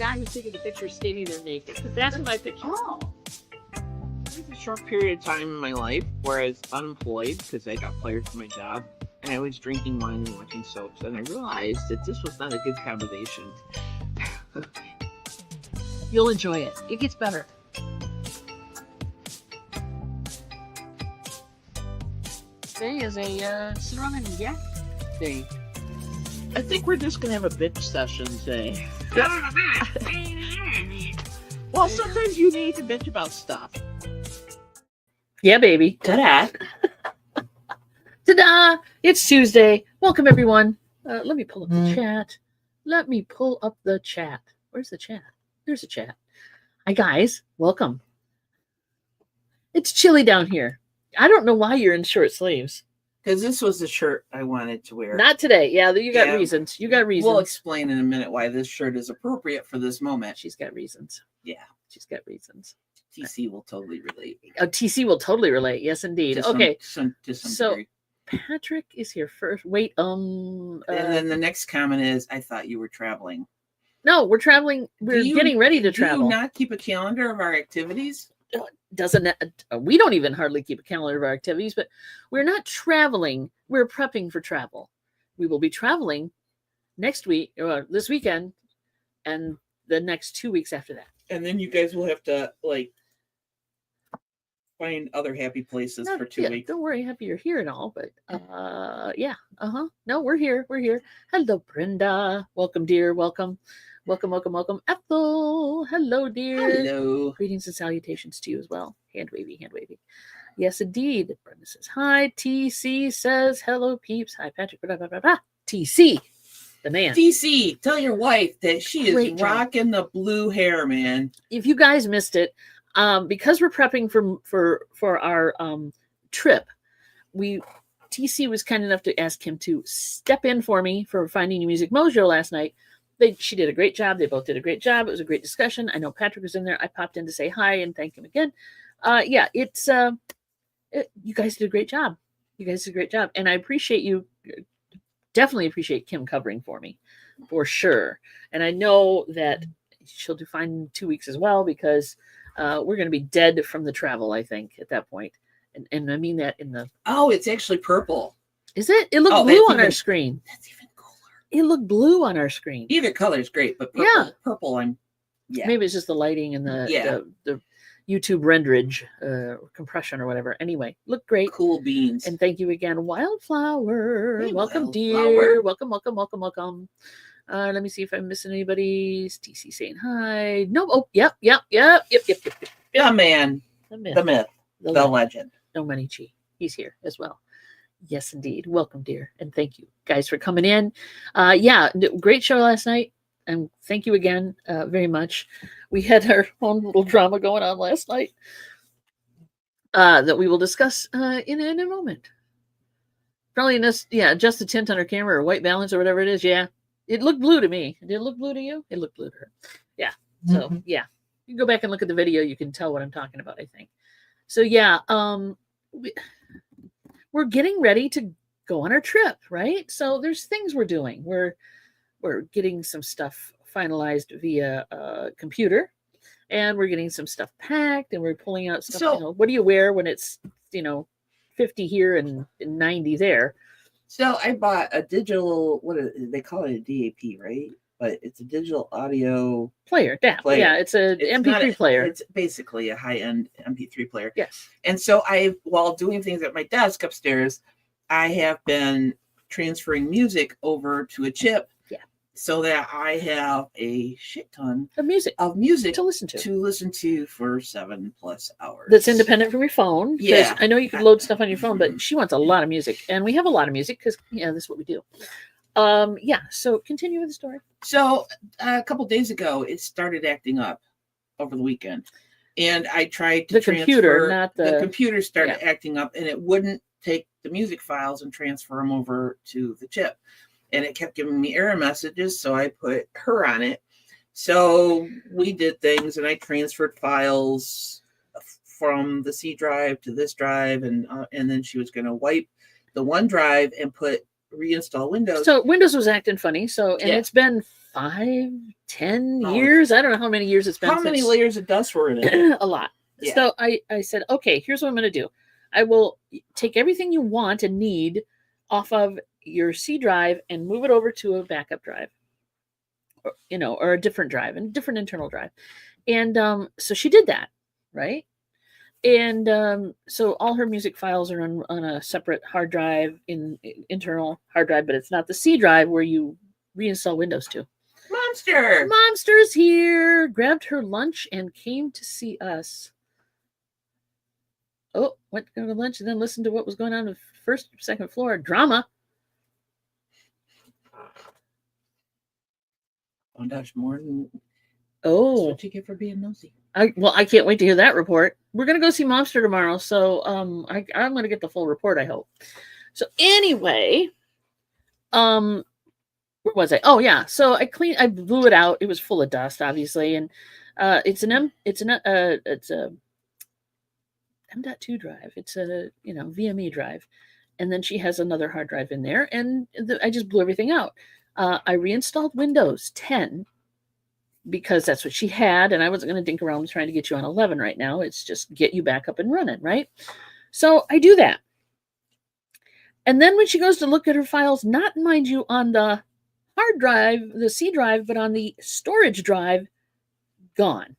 guy who's taking the picture standing there naked. That's my picture. Oh. There was a short period of time in my life where I was unemployed because I got fired from my job. And I was drinking wine and watching soaps. And I realized that this was not a good combination. You'll enjoy it. It gets better. Today is a sit around and yak day. I think we're just going to have a bitch session today. Well, sometimes you need to bitch about stuff. Yeah, baby. Ta-da! Ta-da! It's Tuesday. Welcome, everyone. Let me pull up the chat. Let me pull up the chat. Where's the chat? There's a chat. Hi, guys. Welcome. It's chilly down here. I don't know why you're in short sleeves. Because this was the shirt I wanted to wear. Not today. Yeah, you got reasons. You got reasons. We'll explain in a minute why this shirt is appropriate for this moment. She's got reasons. Yeah. She's got reasons. TC will totally relate. Oh, TC will totally relate. Yes, indeed. To some degree. Patrick is here first. Wait, and then the next comment is, I thought you were traveling. No, we're traveling. We're getting ready to travel. Do you not keep a calendar of our activities? We don't even hardly keep a calendar of our activities, but we're not traveling. We're prepping for travel. We will be traveling next week, or this weekend, and the next 2 weeks after that. And then you guys will have to find other happy places for 2 weeks. Don't worry, happy you're here and all, but no, we're here. Hello, Brenda. Welcome, dear. Welcome. Ethel. Hello, dear. Hello. Greetings and salutations to you as well. Hand wavy. Yes, indeed. Brenda says hi. TC says hello, peeps. Hi, Patrick. TC, the man. TC, tell your wife that she is rocking the blue hair, man. If you guys missed it, because we're prepping for our trip, TC was kind enough to ask him to step in for me for Finding Your Music Mojo last night. She did a great job. They both did a great job. It was a great discussion. I know Patrick was in there. I popped in to say hi and thank him again. You guys did a great job. And I appreciate you. Definitely appreciate Kim covering for me, for sure. And I know that she'll do fine in 2 weeks as well, because we're going to be dead from the travel, I think, at that point. And I mean that in the... Oh, it's actually purple. Is it? It looked blue on our screen. That's even cooler. It looked blue on our screen. Either color is great, but purple, Maybe it's just the lighting and the YouTube renderage compression or whatever. Anyway, look great. Cool beans. And thank you again, Wildflower. Hey, welcome, Wildflower. dear. Welcome. Let me see if I'm missing anybody. TC saying hi. No. Oh, yep. The man. The myth. The myth. The legend. No money chi. He's here as well. Yes, indeed. Welcome, dear. And thank you guys for coming in. Great show last night. And thank you again very much. We had our own little drama going on last night that we will discuss in a moment. Probably just a tint on her camera or white balance or whatever it is. Yeah. It looked blue to me. Did it look blue to you? It looked blue to her. Yeah. So, you can go back and look at the video. You can tell what I'm talking about, I think. So, we're getting ready to go on our trip, right? So there's things we're doing. We're getting some stuff finalized via computer, and we're getting some stuff packed, and we're pulling out stuff. So, what do you wear when it's 50 here and 90 there? So I bought a digital, they call it a DAP, right? But it's a digital audio player. DAP. Yeah, it's a MP3 player. It's basically a high-end MP3 player. Yes. And so while doing things at my desk upstairs, I have been transferring music over to a chip. Yeah. So that I have a shit ton of music to listen to for 7+ hours. That's independent from your phone. Yeah. I know you can load stuff on your phone, but she wants a lot of music, and we have a lot of music because this is what we do. So continue with the story. So a couple days ago, it started acting up over the weekend, and I tried to transfer. The computer started acting up, and it wouldn't take the music files and transfer them over to the chip, and it kept giving me error messages. So I put her on it. So we did things, and I transferred files from the C drive to this drive, and then she was going to wipe the one drive and reinstall Windows. So Windows was acting funny. So it's been 5-10 years. I don't know how many years it's been. How many layers of dust were in it? A lot. Yeah. So I said, okay, here's what I'm going to do. I will take everything you want and need off of your C drive and move it over to a backup drive, or a different drive, and different internal drive. And so she did that, right? And so all her music files are on a separate hard drive, internal hard drive, but it's not the C drive where you reinstall Windows to. Monster's here, grabbed her lunch and came to see us. Oh, went to go to lunch and then listened to what was going on the first, second floor. Drama. Oh, gosh, more than... Oh. That's what you get for being nosy. I can't wait to hear that report. We're going to go see Momster tomorrow, so I'm going to get the full report, I hope. So anyway, where was I? Oh, yeah. So I blew it out. It was full of dust, obviously, and it's a M.2 drive. It's a VME drive, and then she has another hard drive in there, and I just blew everything out. I reinstalled Windows 10 because that's what she had, and I wasn't going to dink around trying to get you on 11 right now. It's just get you back up and running, right? So I do that, and then when she goes to look at her files, not mind you on the hard drive, the C drive, but on the storage drive, gone.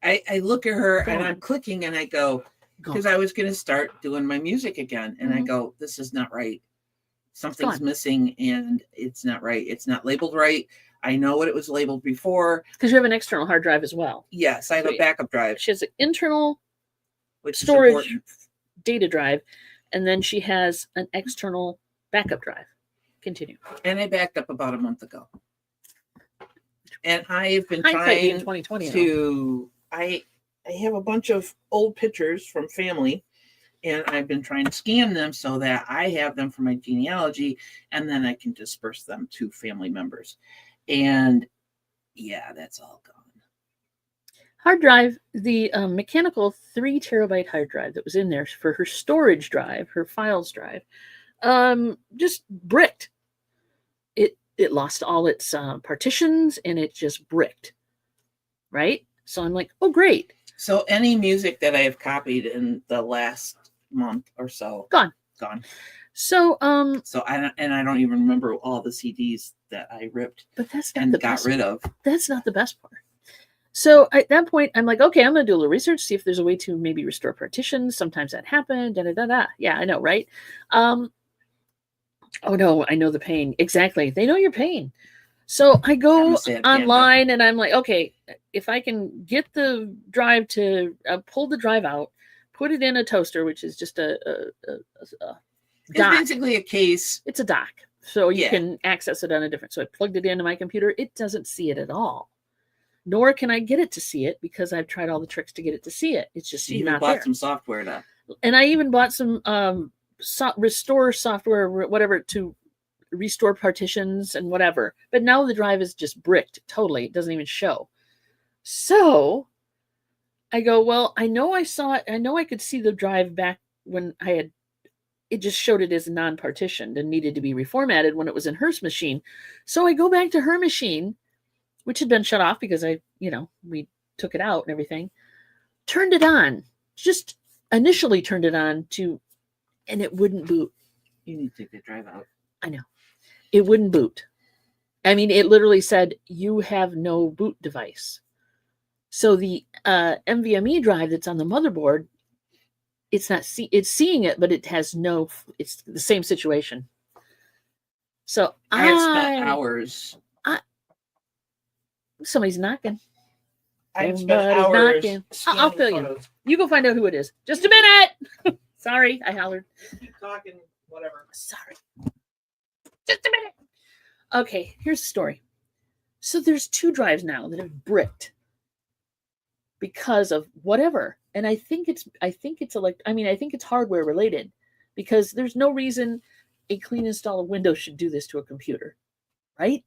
I look at her and I'm clicking and I go, because I was going to start doing my music again. And I go, this is not right. Something's missing and it's not right. It's not labeled right. I know what it was labeled before. Because you have an external hard drive as well. Yes, I have a backup drive. She has an internal storage data drive, and then she has an external backup drive. Continue. And I backed up about a month ago. And I have been trying 2020 to... I have a bunch of old pictures from family, and I've been trying to scan them so that I have them for my genealogy, and then I can disperse them to family members. And yeah, that's all gone. Hard drive, the mechanical 3 terabyte hard drive that was in there for her storage drive, her files drive, just bricked. It lost all its partitions, and it just bricked, right? So I'm like, oh, great. So any music that I have copied in the last month or so, gone. So I don't even remember all the CDs that I ripped, but that's not got rid of. That's not the best part. So at that point, I'm like, okay, I'm going to do a little research, see if there's a way to maybe restore partitions. Sometimes that happened. Yeah, I know, right? Oh no, I know the pain. Exactly. They know your pain. So I go online and I'm like, okay, if I can get the drive to pull the drive out, put it in a toaster, which is just a dock. It's basically a case. It's a dock. So you can access it on a different. So I plugged it into my computer. It doesn't see it at all. Nor can I get it to see it because I've tried all the tricks to get it to see it. It's just not there. You bought some software now. And I even bought some restore software, whatever, to restore partitions and whatever, but now the drive is just bricked totally. It doesn't even show. So I go, well, I know I could see the drive back when it just showed it as non-partitioned and needed to be reformatted when it was in her machine. So I go back to her machine, which had been shut off because we took it out and everything, turned it on, just initially turned it on and it wouldn't boot. You need to take the drive out. I know. It wouldn't boot. I mean, it literally said, you have no boot device. So the NVMe drive that's on the motherboard, it's seeing it, but it has it's the same situation. So I have spent hours. Somebody's knocking. I've spent hours knocking. I'll fill you. You go find out who it is. Just a minute. Sorry, I hollered. Keep talking, whatever. Sorry. Just a minute. Okay, here's the story. So there's 2 drives now that have bricked because of whatever. And I think it's hardware related, because there's no reason a clean install of Windows should do this to a computer, right?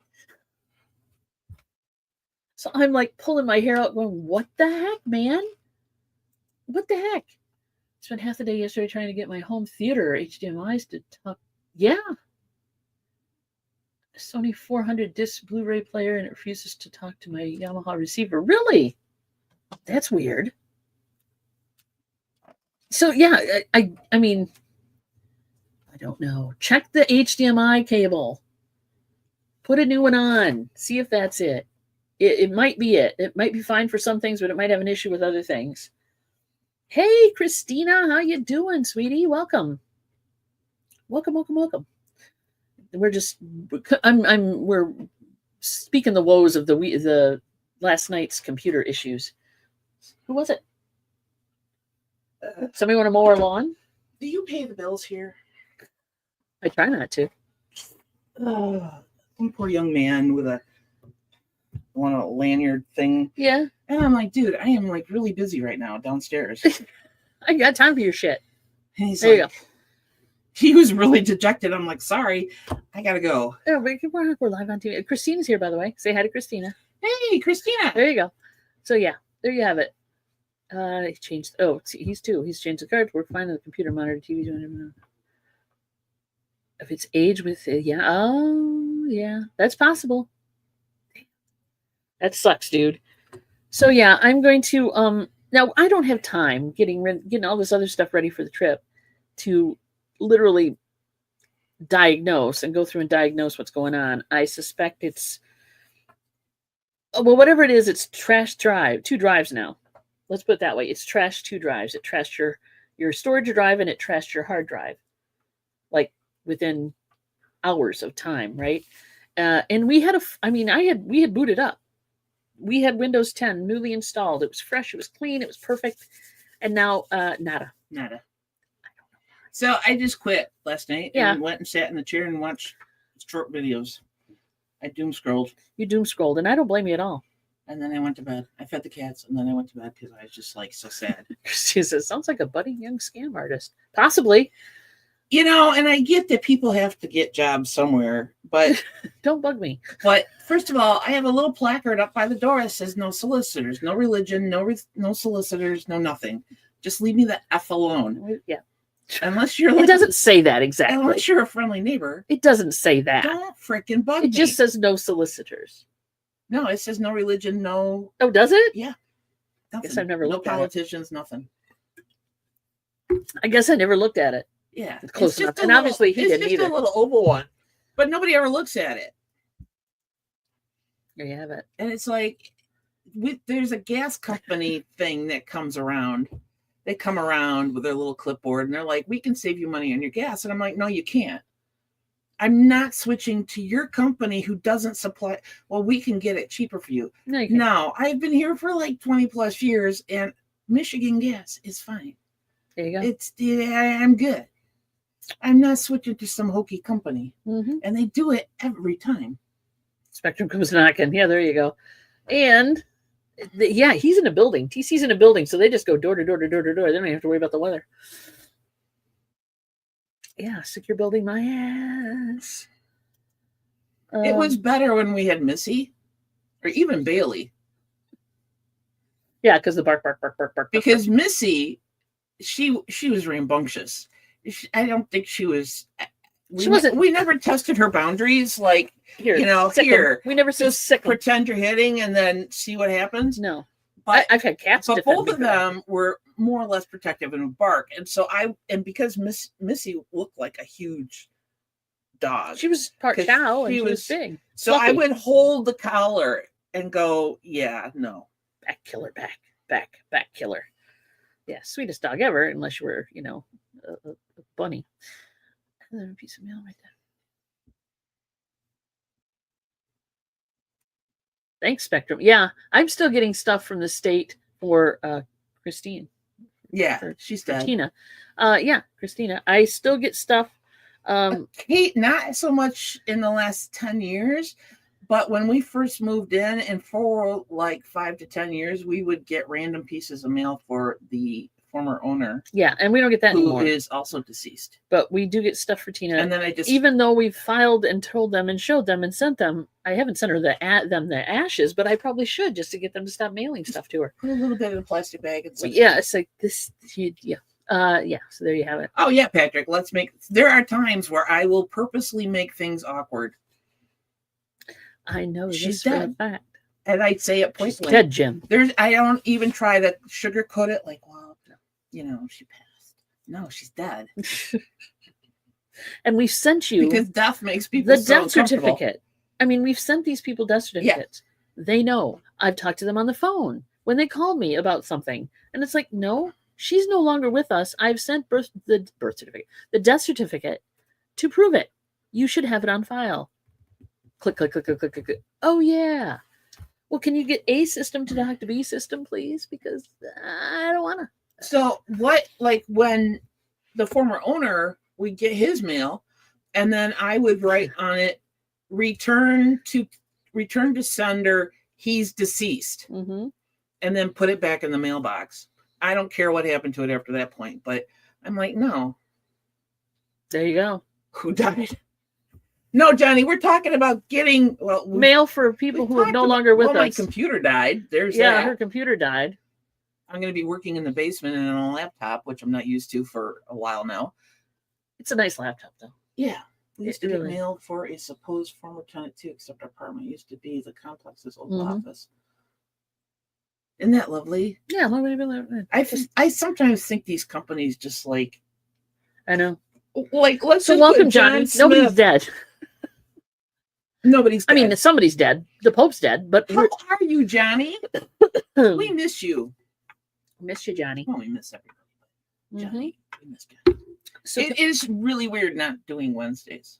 So I'm like pulling my hair out going, what the heck, man? What the heck? Spent half the day yesterday trying to get my home theater HDMIs to talk. Yeah. Sony 400 disc Blu-ray player and it refuses to talk to my Yamaha receiver. Really? That's weird. So yeah, I mean, I don't know. Check the HDMI cable. Put a new one on. See if that's it. It might be it. It might be fine for some things, but it might have an issue with other things. Hey, Christina, how you doing, sweetie? Welcome. Welcome. We're speaking the woes of the last night's computer issues. Who was it? Somebody want to mow our lawn? Do you pay the bills here? I try not to. One poor young man with a lanyard thing. Yeah. And I'm like, dude, I am like really busy right now downstairs. I got time for your shit. And he's there like, you go. He was really dejected. I'm like, sorry, I gotta go. Oh, we're live on TV. Christina's here, by the way. Say hi to Christina. Hey, Christina. There you go. So yeah, there you have it. He changed. Oh, he's two. He's changed the card. We're fine on the computer monitor, TV. If it's age with yeah, oh yeah, that's possible. That sucks, dude. So yeah, I'm going to now I don't have time getting all this other stuff ready for the trip to literally diagnose and go through and diagnose what's going on. I suspect it's whatever it is, it's trash drive, 2 drives now. Let's put it that way. It's trashed 2 drives. It trashed your storage drive and it trashed your hard drive. Like within hours of time, right? And we had we had booted up. We had Windows 10 newly installed. It was fresh. It was clean. It was perfect. And now, nada. So I just quit last night and went and sat in the chair and watched short videos. I doom scrolled. You doom scrolled, and I don't blame you at all. And then I went to bed. I fed the cats, and then I went to bed because I was just like so sad. She says, sounds like a budding young scam artist. Possibly. You know, and I get that people have to get jobs somewhere, but don't bug me. But first of all, I have a little placard up by the door that says no solicitors, no religion, no solicitors, no nothing. Just leave me the F alone. Yeah. Unless you're like, it doesn't say that exactly. Unless you're a friendly neighbor. It doesn't say that. Don't freaking bug me. It just says no solicitors. No, it says no religion, no. Oh, does it? Yeah. Nothing. I guess I've never looked at it. No politicians, nothing. I guess I never looked at it. Yeah. It's close enough. And obviously he didn't either. It's just a little oval one. But nobody ever looks at it. There you have it. And it's like, there's a gas company thing that comes around. They come around with their little clipboard and they're like, we can save you money on your gas. And I'm like, no, you can't. I'm not switching to your company who doesn't supply. Well, we can get it cheaper for you. No, I've been here for like 20 plus years and Michigan gas is fine. There you go. I'm good. I'm not switching to some hokey company. Mm-hmm. And they do it every time. Spectrum comes knocking. Yeah, there you go. And he's in a building. TC's in a building, so they just go door to door to door to door. They don't even have to worry about the weather. Yeah, secure building my ass. It was better when we had Missy, or even Bailey. Yeah, because the bark. Because Missy, she was rambunctious. I don't think she was. She wasn't. We never tested her boundaries. Like here. We never just pretend you're hitting and then see what happens. No, but I've had cats. But both of them were more or less protective and would bark. And so because Missy looked like a huge dog. She was part chow and she was big. So fluffy. I would hold the collar and go, yeah, no. Back killer, back killer. Yeah, sweetest dog ever, unless you were, a bunny. And then a piece of mail right there. Thanks, Spectrum. Yeah, I'm still getting stuff from the state for Christine. Yeah, she's dead. Tina. Yeah, Christina. I still get stuff. Kate, not so much in the last 10 years, but when we first moved in and for like 5 to 10 years, we would get random pieces of mail for the former owner. Yeah, and we don't get that anymore. Who is also deceased. But we do get stuff for Tina. And then even though we've filed and told them and showed them and sent them, I haven't sent her the ashes, but I probably should just to get them to stop mailing stuff to her. Put a little bit in a plastic bag. And it's like this. Yeah. So there you have it. Oh yeah, Patrick. There are times where I will purposely make things awkward. I know she's this dead. For a fact. And I'd say it point blank. Dead, Jim. I don't even try to sugarcoat it. Like, well, you know, she passed. No, she's dead. And we've sent you because death makes people the death certificate. I mean, we've sent these people death certificates. Yeah. They know. I've talked to them on the phone when they called me about something, and it's like, no, she's no longer with us. I've sent the birth certificate, the death certificate, to prove it. You should have it on file. Click, click, click, click, click, click, click. Oh yeah. Well, can you get A system to talk to B system, please? Because I don't want to. So what, like when the former owner would get his mail, and then I would write on it, return to sender, he's deceased. Mm-hmm. And then put it back in the mailbox. I don't care what happened to it after that point, but I'm like, no. There you go. Who died? No, Johnny, we're talking about getting mail for people who are no longer with us. My computer died. There's that. Her computer died. I'm going to be working in the basement and on a laptop, which I'm not used to for a while now. It's a nice laptop, though. Yeah. We used to get mailed for a supposed former tenant, too, except our apartment used to be the complex's old office. Isn't that lovely? Yeah. I sometimes think these companies just like... I know. Like, let's so welcome, Johnny. Nobody's dead. Nobody's dead. I mean, somebody's dead. The Pope's dead, but how are you, Johnny? We miss you. Miss you, Johnny. Well, we miss everybody. Johnny, we miss you. So it is really weird not doing Wednesdays.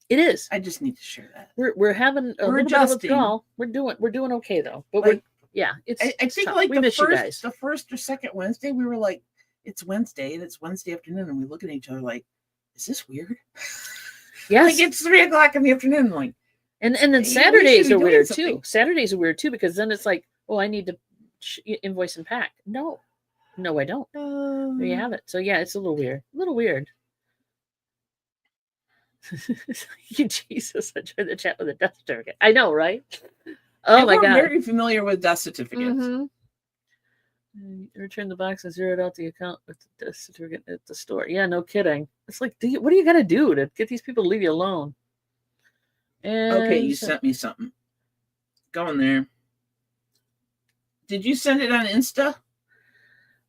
It is. I just need to share that. We're having a little bit of withdrawal. We're doing okay though. But like, I think tough. Like we miss you guys. The first or second Wednesday, we were like, it's Wednesday and it's Wednesday afternoon, and we look at each other like, is this weird? Yes. Like it's 3:00 in the afternoon. Like, and then Saturdays are weird too. Saturdays are weird too because then it's like, oh, I need to invoice and pack. No, I don't. There you have it. So yeah, it's a little weird. Jesus, I tried to chat with a death certificate. I know, right? Oh my God. I'm very familiar with death certificates. Mm-hmm. Return the box and zeroed out the account with the death certificate at the store. Yeah, no kidding. It's like, what do you got to do to get these people to leave you alone? And okay, you sent me something. Go in there. Did you send it on Insta?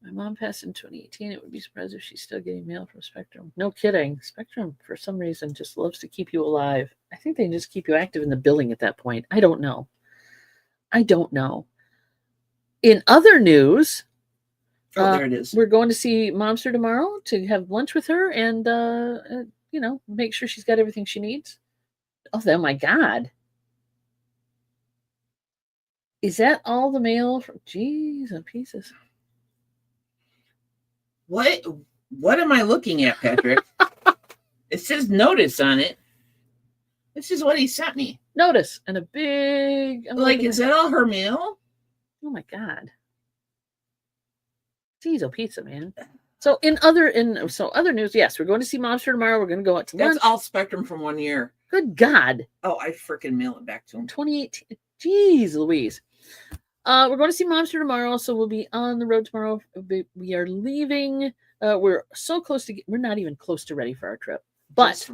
My mom passed in 2018. It would be surprised if she's still getting mail from Spectrum. No kidding. Spectrum, for some reason, just loves to keep you alive. I think they just keep you active in the billing at that point. I don't know. In other news, there it is. We're going to see Momster tomorrow to have lunch with her and, make sure she's got everything she needs. Oh my God. Is that all the mail? Jeez, and pieces. What am I looking at, Patrick? It says notice on it. This is what he sent me. Notice and a big. Is that all her mail? Oh my God. Jeez, pizza, man. So other news, yes, we're going to see Momster tomorrow. We're going to go out to lunch. That's all Spectrum from 1 year. Good God. Oh, I freaking mail it back to him. 2018. Jeez, Louise. We're going to see Momster tomorrow, so we'll be on the road tomorrow. We are leaving. We're so close to. We're not even close to ready for our trip. But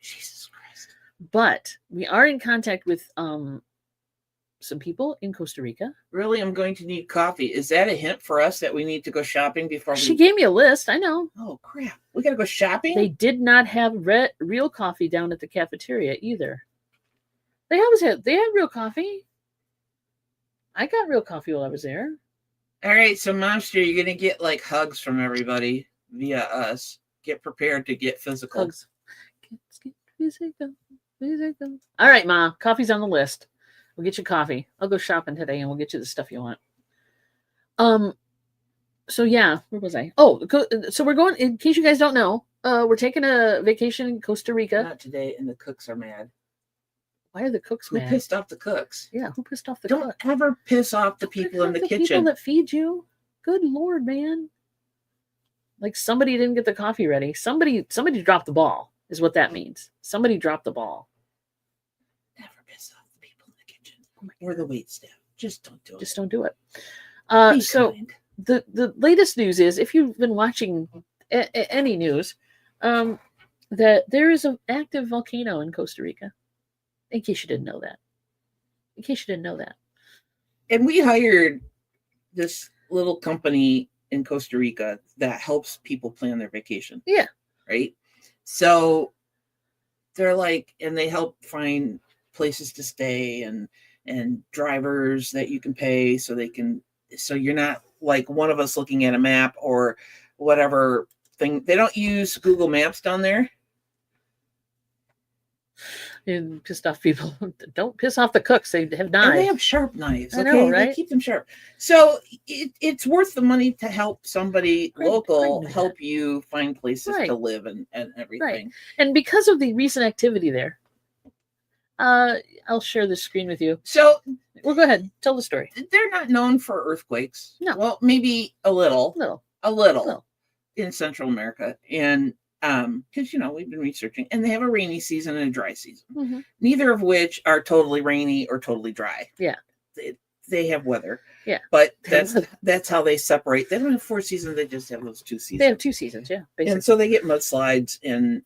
Jesus Christ. But we are in contact with some people in Costa Rica. Really, I'm going to need coffee. Is that a hint for us that we need to go shopping before? She gave me a list. I know. Oh crap! We got to go shopping. They did not have real coffee down at the cafeteria either. They had real coffee. I got real coffee while I was there. All right, so Momster, you're gonna get like hugs from everybody via us. Get prepared to get physical. Hugs. Get physical. All right, Ma. Coffee's on the list. We'll get you coffee. I'll go shopping today, and we'll get you the stuff you want. So yeah, where was I? Oh, so we're going. In case you guys don't know, we're taking a vacation in Costa Rica. Not today, and the cooks are mad. Why are the cooks mad? Who pissed off the cooks? Yeah, who pissed off the cooks? Don't ever piss off the people in the kitchen. People that feed you. Good Lord, man. Like somebody didn't get the coffee ready. Somebody dropped the ball, is what that means. Somebody dropped the ball. Never piss off the people in the kitchen or the waitstaff. Just don't do it. Just don't do it. Be so kind. The latest news is, if you've been watching any news, that there is an active volcano in Costa Rica. In case you didn't know that. In case you didn't know that. And we hired this little company in Costa Rica that helps people plan their vacation. Yeah. Right. So they're like, and they help find places to stay and drivers that you can pay so you're not like one of us looking at a map or whatever thing. They don't use Google Maps down there. And pissed off people. Don't piss off the cooks. They have knives. And they have sharp knives. I know, right? They keep them sharp. So it's worth the money to help somebody local help you find places to live and everything. Right. And because of the recent activity there, I'll share the screen with you. So, well, go ahead. Tell the story. They're not known for earthquakes. No. Well, maybe a little in Central America. And because we've been researching, and they have a rainy season and a dry season, neither of which are totally rainy or totally dry. Yeah, they have weather. Yeah, but that's how they separate. They don't have 4 seasons; they just have those 2 seasons. They have 2 seasons, yeah, basically. And so they get mudslides and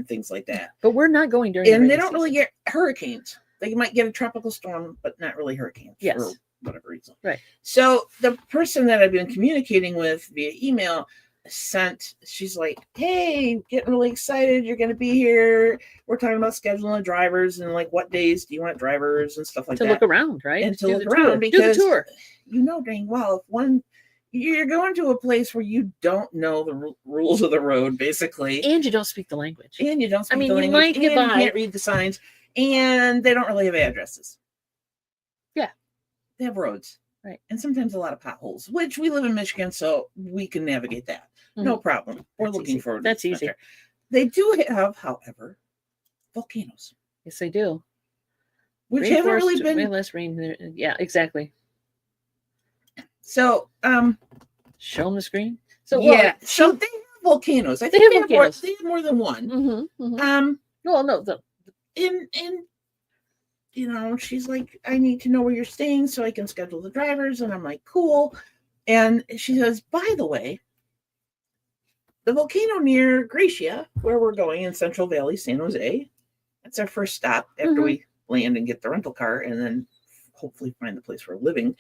things like that. But we're not going during. And they don't really get hurricanes. They might get a tropical storm, but not really hurricanes. Yes, for whatever reason. Right. So the person that I've been communicating with via email she's like, hey, getting really excited, you're going to be here, we're talking about scheduling drivers and like what days do you want drivers and stuff like that to look around, right? And to look around, because dang well, if you're going to a place where you don't know the rules of the road, basically, and you don't speak the language, the language, might get by. You can't read the signs, and they don't really have addresses. Yeah, they have roads. Right. And sometimes a lot of potholes, which we live in Michigan, so we can navigate that. No problem. We're looking forward to that. That's easy. They do have, however, volcanoes. Yes, they do. Which haven't really been... Way less rain there. Yeah, exactly. So, show them the screen. So, so they have volcanoes. I think they have more than one. Well, no. She's like, I need to know where you're staying so I can schedule the drivers. And I'm like, cool. And she says, by the way, the volcano near Gracia, where we're going in Central Valley, San Jose, that's our first stop after we land and get the rental car and then hopefully find the place we're living.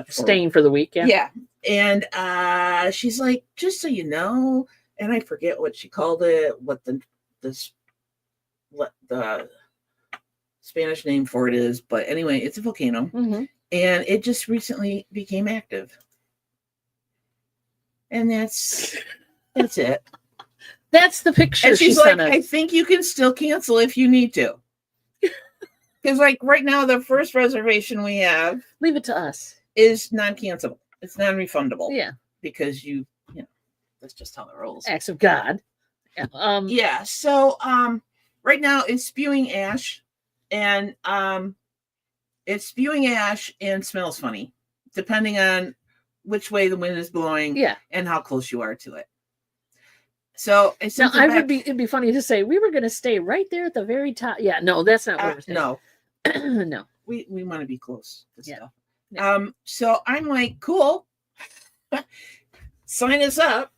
Staying for the week, yeah. Yeah. And she's like, just so you know, and I forget what she called it, what the Spanish name for it is, but anyway, it's a volcano, and it just recently became active, and that's it. That's the picture. And she's like, I think you can still cancel if you need to, because like right now, the first reservation we have, leave it to us, is non-cancelable. It's non-refundable. Yeah, because you know that's just how it rolls. Acts of God. Yeah. So right now it's spewing ash. And it's spewing ash and smells funny, depending on which way the wind is blowing and how close you are to it. So it'd be funny to say we were going to stay right there at the very top. Yeah, no, that's not where we're staying. No, no, we want to be close to stuff. Yeah. So I'm like, cool, sign us up.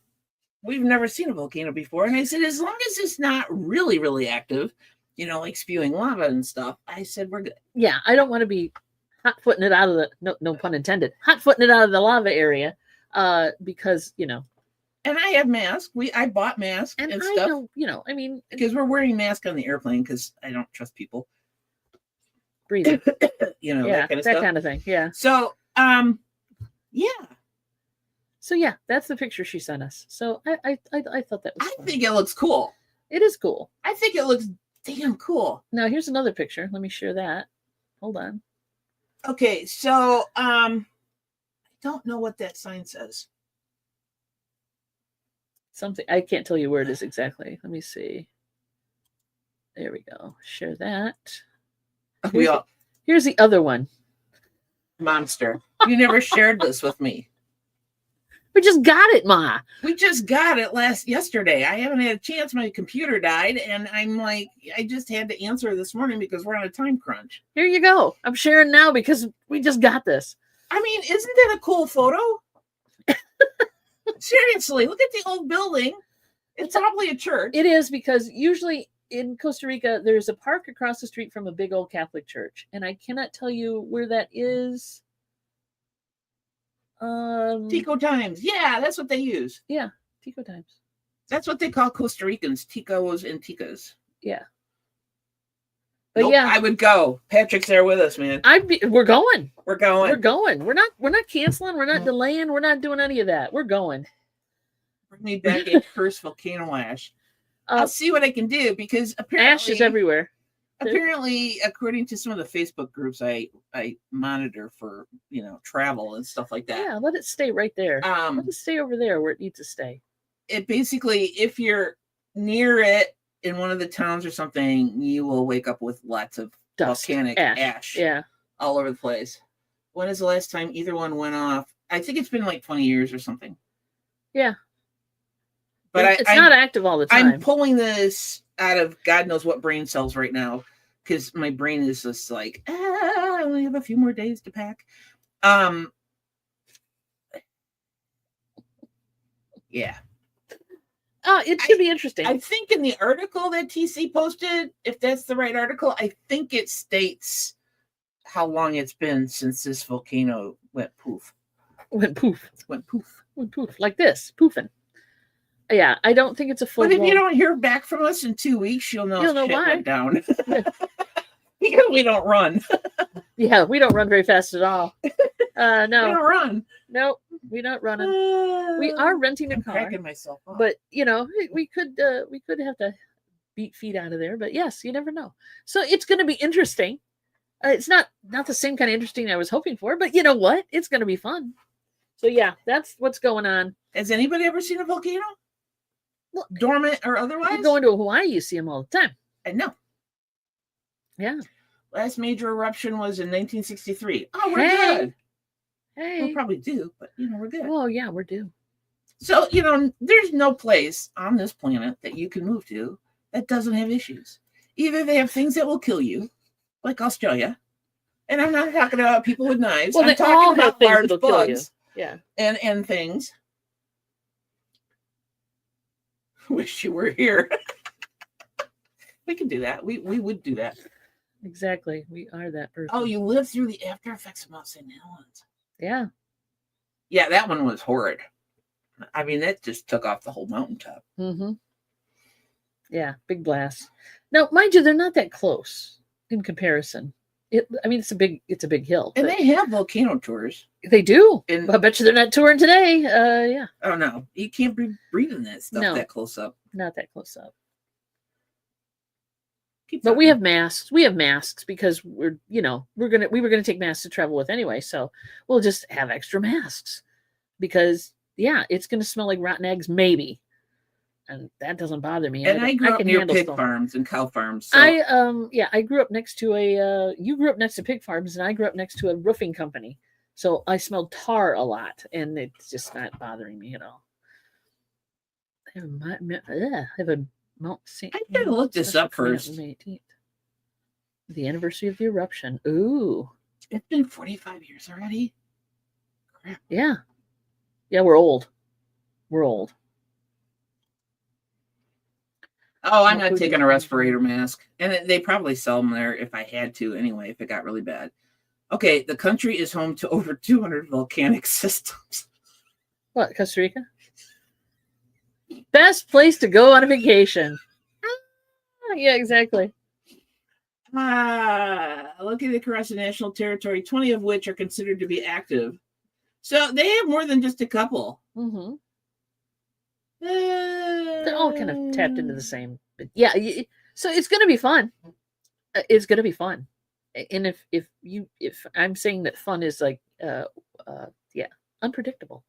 We've never seen a volcano before, and I said, as long as it's not really, really active, like spewing lava and stuff, I said, we're good. Yeah, I don't want to be hot-footing it out of the, no pun intended, hot-footing it out of the lava area, because, And I have masks. I bought masks and stuff. Because we're wearing masks on the airplane because I don't trust people. Breathing. That kind of stuff. That kind of thing, yeah. So, yeah. So, yeah, that's the picture she sent us. So, I thought that was fun. I think it looks cool. It is cool. I think it looks damn cool. Now here's another picture. Let me share that. Hold on. Okay, so I don't know what that sign says. Something I can't tell you where it is exactly. Let me see. There we go. Share that. Here's the other one. Monster. You never shared this with me. We just got it, Ma. We just got it yesterday. I haven't had a chance. My computer died, and I'm like, I just had to answer this morning because we're on a time crunch. Here you go. I'm sharing now because we just got this. I mean, isn't that a cool photo? Seriously, look at the old building. It's probably a church. It is, because usually in Costa Rica, there's a park across the street from a big old Catholic church, and I cannot tell you where that is. Tico Times. Yeah, that's what they use. Yeah, Tico Times. That's what they call Costa Ricans, Ticos and Ticas. Yeah. But nope, yeah, I would go. Patrick's there with us, man. We're going. We're going. We're going. We're not canceling. We're not delaying. We're not doing any of that. We're going. Bring me back a cursed volcano ash. I'll see what I can do, because apparently ash is everywhere. Apparently, according to some of the Facebook groups I monitor for, travel and stuff like that. Yeah, let it stay right there. Let it stay over there where it needs to stay. It basically, if you're near it in one of the towns or something, you will wake up with lots of volcanic ash. Yeah, all over the place. When is the last time either one went off? I think it's been like 20 years or something. Yeah. But it's not active all the time. I'm pulling this out of God knows what brain cells right now, because my brain is just like, I only have a few more days to pack. Yeah. It should be interesting. I think in the article that TC posted, if that's the right article, I think it states how long it's been since this volcano went poof. Went poof. Went poof. Went poof. Like this. Poofing. Yeah, I don't think it's a full. But if you don't hear back from us in 2 weeks, you'll know shit why. Went down. Because we don't run. Yeah, we don't run very fast at all. No. We don't run. Nope, we're not running. We are renting a car. Cracking myself up. But we could have to beat feet out of there. But yes, you never know. So it's going to be interesting. It's not the same kind of interesting I was hoping for, but you know what? It's going to be fun. So yeah, that's what's going on. Has anybody ever seen a volcano? Well, dormant or otherwise? You're going to Hawaii, you see them all the time. I know. Yeah. Last major eruption was in 1963. Oh, we're good. Hey. We'll probably do, but we're good. Well, yeah, we're due. So, there's no place on this planet that you can move to that doesn't have issues. Either they have things that will kill you, like Australia, and I'm not talking about people with knives. Well, I'm talking about large bugs. Yeah. And things. Wish you were here. We can do that. We would do that. Exactly. We are that person. Oh, you lived through the after effects of Mount St. Helens. Yeah. Yeah, that one was horrid. I mean, that just took off the whole mountaintop. Mm-hmm. Yeah, big blast. Now, mind you, they're not that close in comparison. It's a big hill. And they have volcano tours. They do. And I bet you they're not touring today. Yeah. Oh no, you can't be breathing that stuff that close up. Not that close up. But we have masks. We have masks because we were gonna take masks to travel with anyway. So we'll just have extra masks because it's gonna smell like rotten eggs maybe, and that doesn't bother me. And I grew up near pig farms and cow farms. So. I grew up next to you grew up next to pig farms, and I grew up next to a roofing company. So I smelled tar a lot, and it's just not bothering me at all. I have a Mount St. I gotta look this up first. May 18th. The anniversary of the eruption. Ooh. It's been 45 years already. Crap. Yeah. Yeah, we're old. We're old. Oh, I'm not taking a respirator mask. And they probably sell them there if I had to anyway, if it got really bad. Okay, the country is home to over 200 volcanic systems. What, Costa Rica? Best place to go on a vacation. Yeah, exactly. Located across the national territory, 20 of which are considered to be active. So they have more than just a couple. Mm-hmm. They're all kind of tapped into the same. But yeah, so it's going to be fun. It's going to be fun. And if I'm saying that fun is like, unpredictable.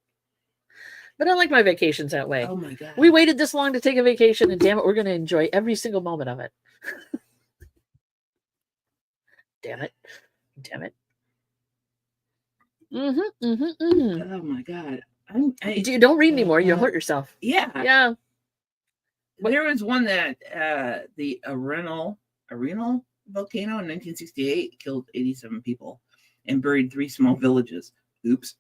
But I like my vacations that way. Oh my God. We waited this long to take a vacation, and damn it, we're going to enjoy every single moment of it. Damn it. Mm-hmm, mm-hmm, mm-hmm. Oh my God. Don't read anymore. You'll hurt yourself. Yeah. Yeah. There was one that the Arenal volcano in 1968 killed 87 people and buried 3 small villages. Oops.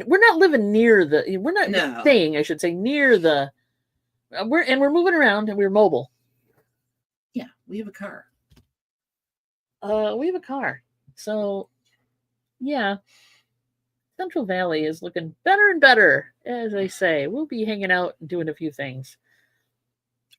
We're not living near I should say near the we're moving around and we're mobile. We have a car. We have a car. So, yeah. Central Valley is looking better and better, as I say. We'll be hanging out and doing a few things.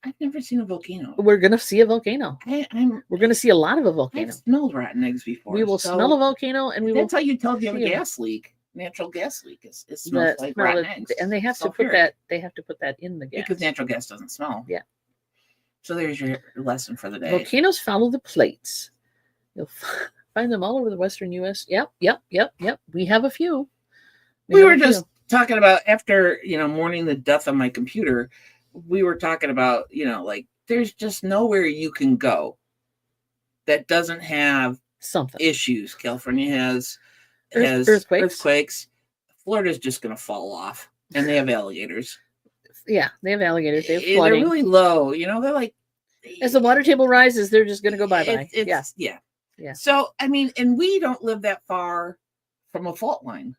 I've never seen a volcano. We're going to see a volcano. We're going to see a lot of a volcano. I've smelled rotten eggs before. We will smell a volcano, and that's how you tell if you have a gas leak. Natural gas leak. It smells like rotten eggs. And they have to put that. They have to put that in the gas because natural gas doesn't smell. Yeah. So there's your lesson for the day. Volcanoes follow the plates. You'll find them all over the western U.S. Yep. We have a few. We were just talking about after mourning the death of my computer. We were talking about like there's just nowhere you can go that doesn't have something issues. California has earthquakes. Florida's just going to fall off, and they have alligators. Yeah, they have alligators. They have flooding. They're really low. They're like as the water table rises, they're just going to go bye-bye. Yeah. So I mean, and we don't live that far from a fault line.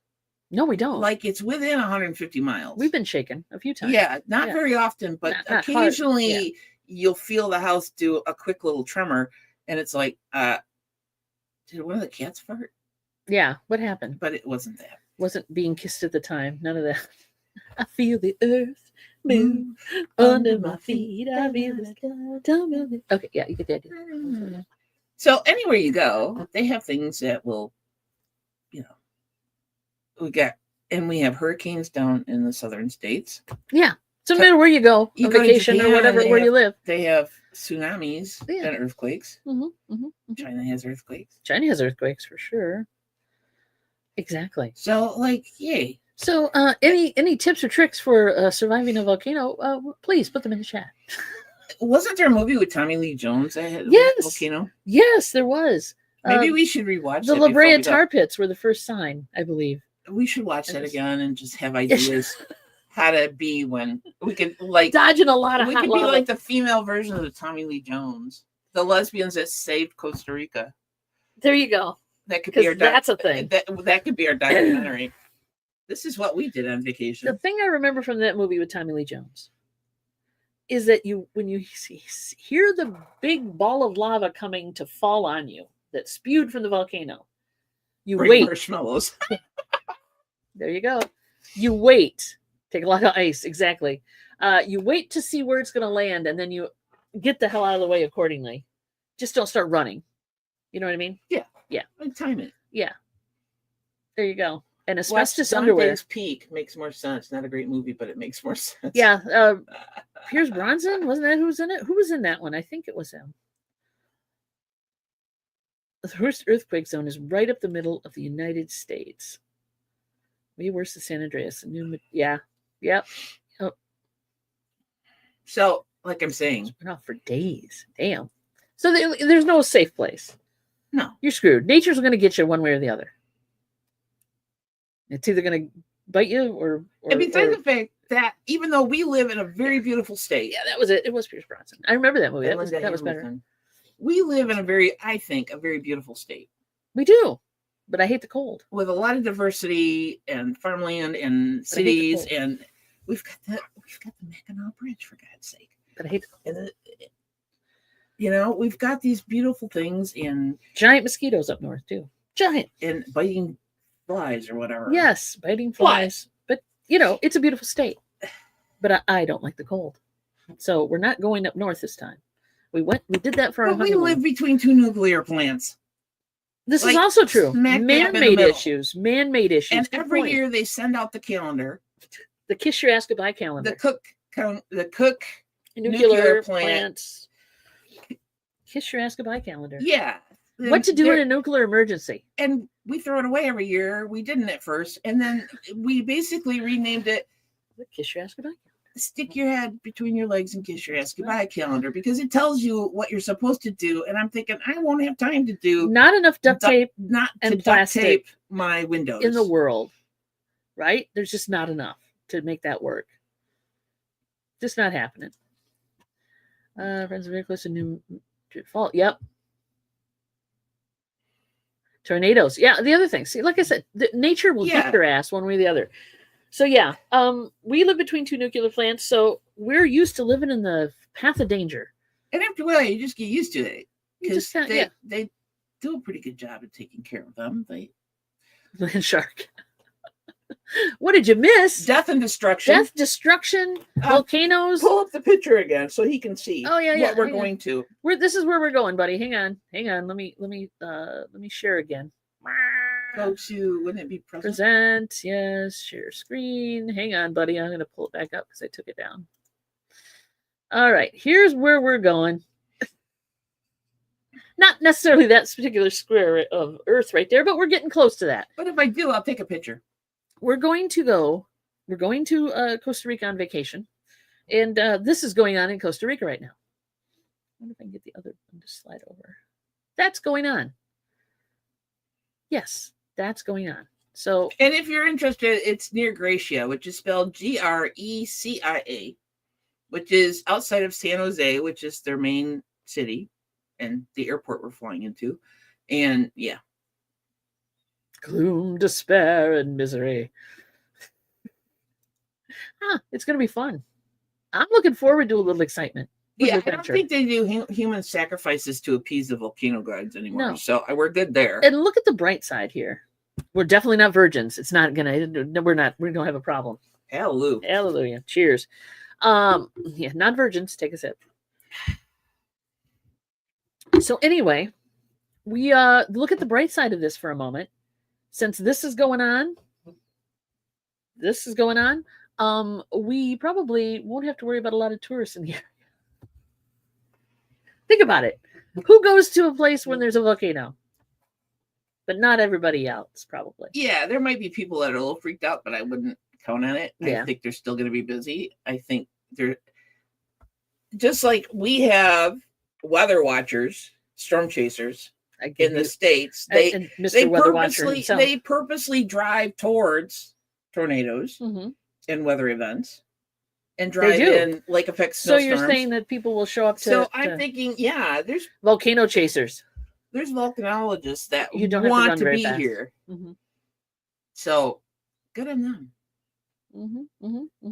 No, we don't. Like it's within 150 miles. We've been shaken a few times. Yeah, not very often, but occasionally you'll feel the house do a quick little tremor, and it's like, did one of the cats fart? Yeah, what happened? But it wasn't that. Wasn't being kissed at the time. None of that. I feel the earth move under my feet. I feel the sky. Okay, yeah, you get the idea. So anywhere you go, they have things that will, we have hurricanes down in the southern states. Yeah. So no matter where you go, on vacation or whatever, where you live. They have tsunamis and earthquakes. China has earthquakes. China has earthquakes for sure. Exactly. So yay. So any tips or tricks for surviving a volcano, please put them in the chat. Wasn't there a movie with Tommy Lee Jones that had a volcano? Yes, there was. Maybe we should rewatch the La Brea tar pits were the first sign, I believe. We should watch that again and just have ideas how to be when we could dodging a lot of we hot could lava. Be like the female version of the Tommy Lee Jones, the lesbians that saved Costa Rica. There you go. That could be our that's a thing. That could be our documentary. This is what we did on vacation. The thing I remember from that movie with Tommy Lee Jones is that when you hear the big ball of lava coming to fall on you that spewed from the volcano, you wait. Marshmallows. There you go. You wait. Take a lot of ice. Exactly. You wait to see where it's going to land, and then you get the hell out of the way accordingly. Just don't start running. You know what I mean? Yeah. Yeah. And time it. Yeah. There you go. And asbestos underwear. Dante's Peak makes more sense. Not a great movie, but it makes more sense. Yeah. Pierce Bronson, wasn't that who was in it? Who was in that one? I think it was him. The first earthquake zone is right up the middle of the United States. Way worse than San Andreas. Yeah. Yep. Oh. So, like I'm saying, it's been off for days. Damn. So there's no safe place. No. You're screwed. Nature's going to get you one way or the other. It's either going to bite you or and besides the fact that even though we live in a very beautiful state. Yeah, that was it. It was Pierce Bronson. I remember that movie. That was better. We live in a very beautiful state. We do. But I hate the cold. With a lot of diversity and farmland and cities, and we've got the Mackinac Bridge, for God's sake. But I hate the cold. And we've got these beautiful things and giant mosquitoes up north too. Giant and biting flies or whatever. Yes, biting flies. But it's a beautiful state. But I don't like the cold, so we're not going up north this time. We did that for our honeymoon. We live between two nuclear plants. This is also true. Man-made issues. Man-made issues. And every year they send out the calendar. The Kiss Your Ass Goodbye calendar. The Cook nuclear plants. Kiss Your Ass Goodbye calendar. Yeah. What to do in a nuclear emergency. And we throw it away every year. We didn't at first. And then we basically renamed it the Kiss Your Ass Goodbye. Stick your head between your legs and kiss your ass goodbye calendar, because it tells you what you're supposed to do. And I'm thinking, I won't have time to do not enough duct tape and plastic duct tape my windows in the world, right? There's just not enough to make that work. Just not happening. Friends are very close to New Fault. Yep. Tornadoes. Yeah. The other thing. See, like I said, nature will get their ass one way or the other. So yeah, we live between two nuclear plants, so we're used to living in the path of danger. And after a while, you just get used to it. Because they do a pretty good job at taking care of them. Land shark. What did you miss? Death and destruction. Death, destruction, volcanoes. Pull up the picture again so he can see what we're going to. This is where we're going, buddy. Hang on. Let me share again. Go to, wouldn't it be present? Yes, share screen. Hang on, buddy. I'm gonna pull it back up because I took it down. All right, here's where we're going. Not necessarily that particular square of Earth right there, but we're getting close to that. But if I do, I'll take a picture. We're going to Costa Rica on vacation. And this is going on in Costa Rica right now. I wonder if I can get the other one to slide over. That's going on. Yes, that's going on. So, and if you're interested, it's near Gracia, which is spelled Grecia, which is outside of San Jose, which is their main city and the airport we're flying into. And yeah. Gloom, despair, and misery. It's going to be fun. I'm looking forward to a little excitement. Yeah, I don't think they do human sacrifices to appease the volcano gods anymore. No. So we're good there. And look at the bright side here. We're definitely not virgins. It's not going to, we don't have a problem. Hallelujah. Hallelujah. Cheers. Not virgins. Take a sip. So anyway, we look at the bright side of this for a moment. Since this is going on, we probably won't have to worry about a lot of tourists in here. Think about it. Who goes to a place when there's a volcano? But not everybody else, probably. Yeah, there might be people that are a little freaked out, but I wouldn't count on it. Yeah. I think they're still going to be busy. I think they're just like we have weather watchers, storm chasers in the States. They purposely drive towards tornadoes and weather events and drive in lake effect snowstorms. So you're saying that people will show up to... So I'm thinking, there's... volcano chasers. There's volcanologists that want to be here. Mm-hmm. So, good on them.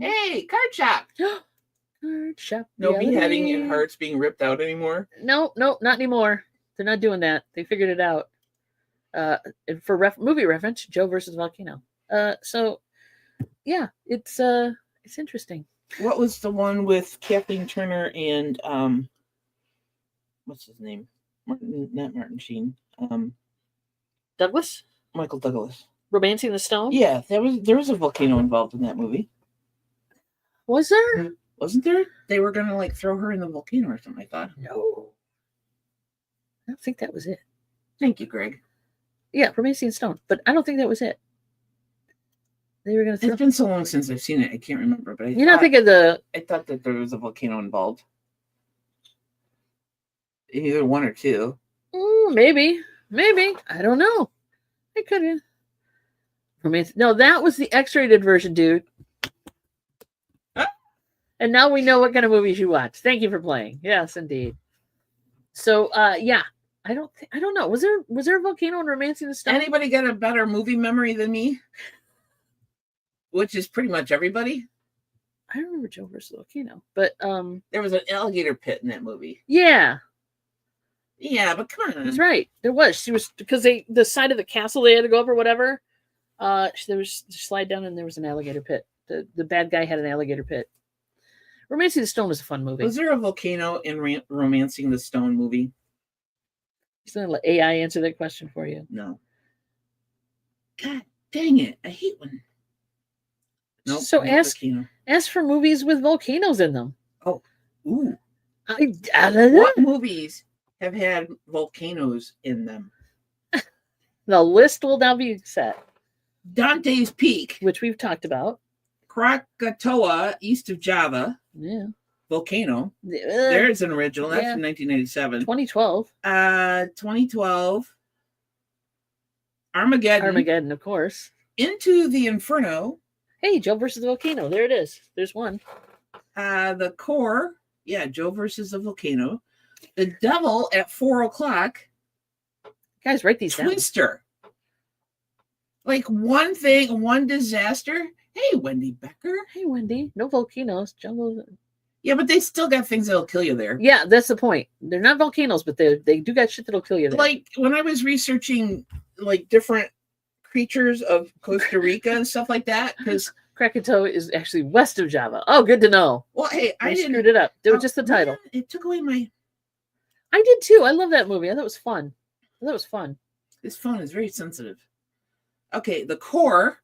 Hey, card shop. Card shop. No beheading and hearts being ripped out anymore? No, not anymore. They're not doing that. They figured it out. For movie reference, Joe versus Volcano. So, yeah, it's interesting. What was the one with Kathleen Turner and what's his name? Not Martin Sheen. Douglas? Michael Douglas. Romancing the Stone? Yeah, there was a volcano involved in that movie. Was there? Wasn't there? They were gonna throw her in the volcano or something, I thought. No. I don't think that was it. Thank you, Greg. Yeah, Romancing the Stone. But I don't think that was it. They were gonna It's been so long since I've seen it, I can't remember. But I thought that there was a volcano involved. Either one or two. Maybe. I don't know. I couldn't. No, that was the X-rated version, dude. Huh? And now we know what kind of movies you watch. Thank you for playing. Yes, indeed. So, yeah. I don't know. Was there a volcano in Romancing the Stone? Anybody got a better movie memory than me? Which is pretty much everybody. I remember Joe versus Volcano, but there was an alligator pit in that movie. Yeah. Yeah, but come on. That's right. There was. She was because the side of the castle they had to go up or whatever. There was slide down and there was an alligator pit. The bad guy had an alligator pit. Romancing the Stone was a fun movie. Was there a volcano in Romancing the Stone movie? He's gonna let AI answer that question for you. No. God dang it! I hate when. Nope, so ask for movies with volcanoes in them. Oh, ooh! What movies have had volcanoes in them? The list will now be set. Dante's Peak, which we've talked about. Krakatoa, east of Java. Yeah. Volcano. There's an original. That's from 1997. 2012. 2012. Armageddon, of course. Into the Inferno. Hey, Joe versus the Volcano. There it is. There's one. The Core. Yeah, Joe versus the Volcano. The Devil at 4 o'clock. Guys, write these down. Twister. One thing, one disaster. Hey, Wendy Becker. Hey, Wendy. No volcanoes. Jungle. Yeah, but they still got things that'll kill you there. Yeah, that's the point. They're not volcanoes, but they do got shit that'll kill you there. Like when I was researching like different creatures of Costa Rica and stuff like that, because Krakatoa is actually west of Java. Oh, good to know. Well, hey, I screwed it up. It was just the title. Man, it took away my. I did too. I love that movie. I thought it was fun. This phone is very sensitive. Okay, the core.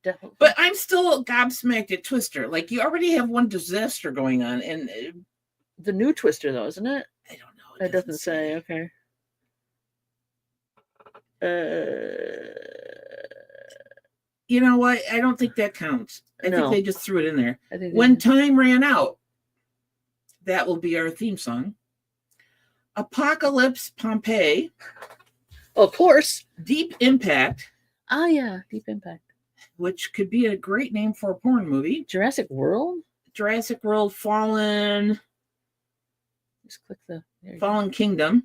Definitely. But I'm still gobsmacked at Twister. Like, you already have one disaster going on, and the new Twister, though, isn't it? I don't know. It doesn't say. Okay. You know what? I don't think that counts. I think they just threw it in there. When Time Ran Out, that will be our theme song. Apocalypse Pompeii. Of course. Deep Impact. Oh, yeah. Deep Impact. Which could be a great name for a porn movie. Jurassic World? Jurassic World Fallen. Just click the Fallen Kingdom.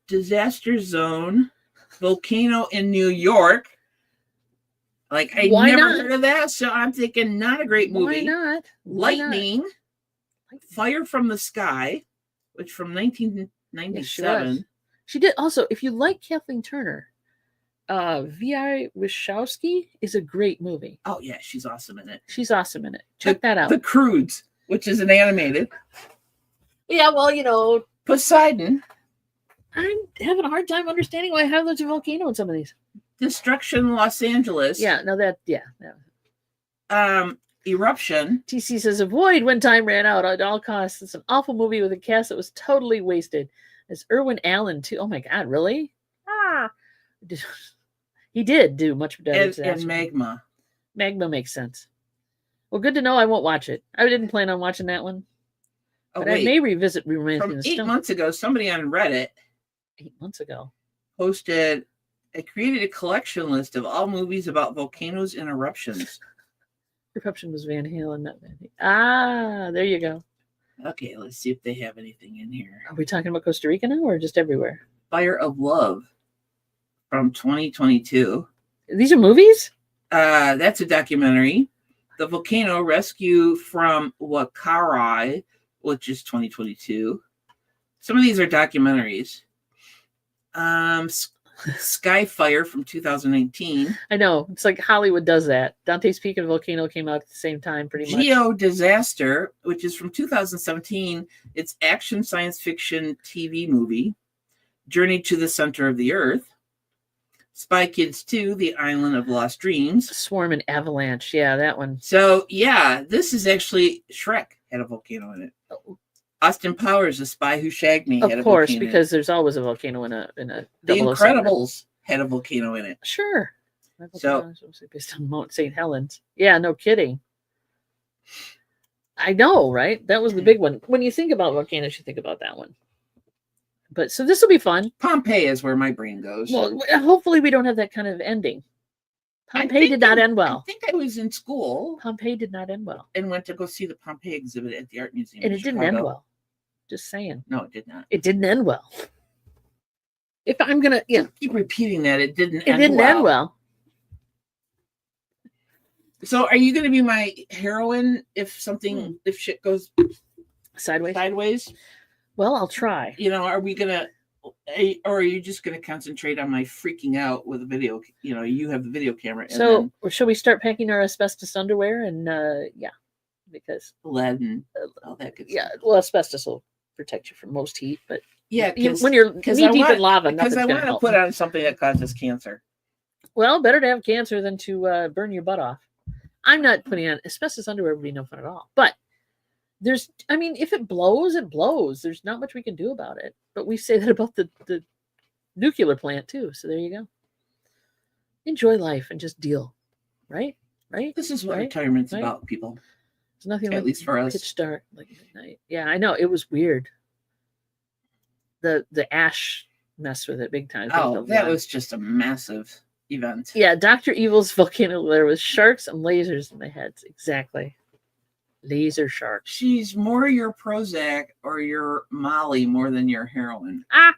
Disaster Zone. Volcano in New York. Like, I never heard of that, so I'm thinking not a great movie. Why not? Lightning. Fire from the Sky, which from 1997. Yes, she did. Also, if you like Kathleen Turner, V.I. Wachowski is a great movie. Oh, yeah, she's awesome in it. Check that out. The Croods, which is an animated. Yeah, well, you know. Poseidon. I'm having a hard time understanding why I have there's a volcano in some of these. Destruction Los Angeles. Yeah, no, that, yeah. Eruption. TC says, avoid When Time Ran Out at all costs. It's an awful movie with a cast that was totally wasted. It's Irwin Allen, too. Oh, my God, really? He did do much better. And Magma. Magma makes sense. Well, good to know. I won't watch it. I didn't plan on watching that one. But I may revisit Romancing the Stone. 8 months ago, somebody on Reddit 8 months ago posted, I created a collection list of all movies about volcanoes and eruptions. Eruption was Van Halen, not Van Halen. There you go. Okay, let's see if they have anything in here. Are we talking about Costa Rica now or just everywhere? Fire of Love from 2022. These are movies? That's a documentary. The Volcano Rescue from Wakarai, which is 2022. Some of these are documentaries. Skyfire from 2019. I know. It's like Hollywood does that. Dante's Peak and Volcano came out at the same time, pretty much. Geo Disaster, which is from 2017. It's action science fiction TV movie. Journey to the Center of the Earth. Spy Kids 2, The Island of Lost Dreams. Swarm and Avalanche. Yeah, that one. So, yeah, this is actually Shrek had a volcano in it. Oh. Austin Powers, The Spy Who Shagged Me, had a volcano. Of course, because there's always a volcano in a The Incredibles had a volcano in it. Sure. So based on Mount St. Helens. Yeah, no kidding. I know, right? That was the big one. When you think about volcanoes, you think about that one. But so this will be fun. Pompeii is where my brain goes. Well, hopefully we don't have that kind of ending. Pompeii did not end well. I think I was in school. Pompeii did not end well. And went to go see the Pompeii exhibit at the Art Museum. And it didn't end well. Just saying. No, it did not. It didn't end well. If I'm going to, yeah. Keep repeating that. It didn't end well. So are you going to be my heroine if shit goes sideways? Well, I'll try. You know, are we going to, or are you just going to concentrate on my freaking out with a video? You know, you have the video camera. So shall we start packing our asbestos underwear? And because lead and all that good stuff. Yeah, well, asbestos will protect you from most heat, but yeah, when you're knee deep in lava, because I want to put on something that causes cancer. Well, better to have cancer than to burn your butt off. I'm not putting on asbestos underwear would be no fun at all. But if it blows, it blows. There's not much we can do about it. But we say that about the nuclear plant too. So there you go. Enjoy life and just deal. Right? This is what retirement's about, people. There's nothing at least for us. Pitch dark like midnight. Yeah, I know. It was weird. The ash messed with it big time. Oh, that was just a massive event. Yeah, Dr. Evil's volcano there was sharks and lasers in the heads. Exactly. Laser shark. She's more your Prozac or your Molly more than your heroin. I'll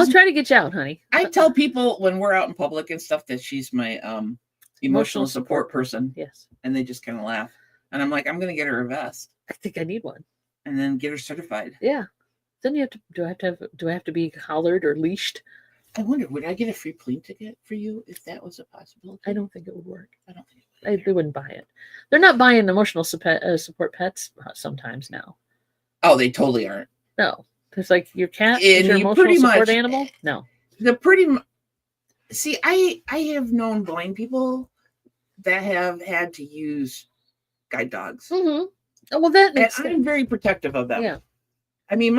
try to get you out, honey. I tell people when we're out in public and stuff that she's my emotional support person. Yes. And they just kind of laugh. And I'm like, I'm going to get her a vest. I think I need one. And then get her certified. Yeah. Then you have to. Do I have to be collared or leashed? I wonder, would I get a free plane ticket for you if that was a possibility? I don't think it would work. I don't think it would. They wouldn't buy it. They're not buying emotional support pets sometimes now. Oh, they totally aren't. No. It's like your cat is your emotional support animal? No. See, I have known blind people that have had to use guide dogs. Mm-hmm. Oh, well, that makes sense. I'm very protective of them. Yeah. I mean,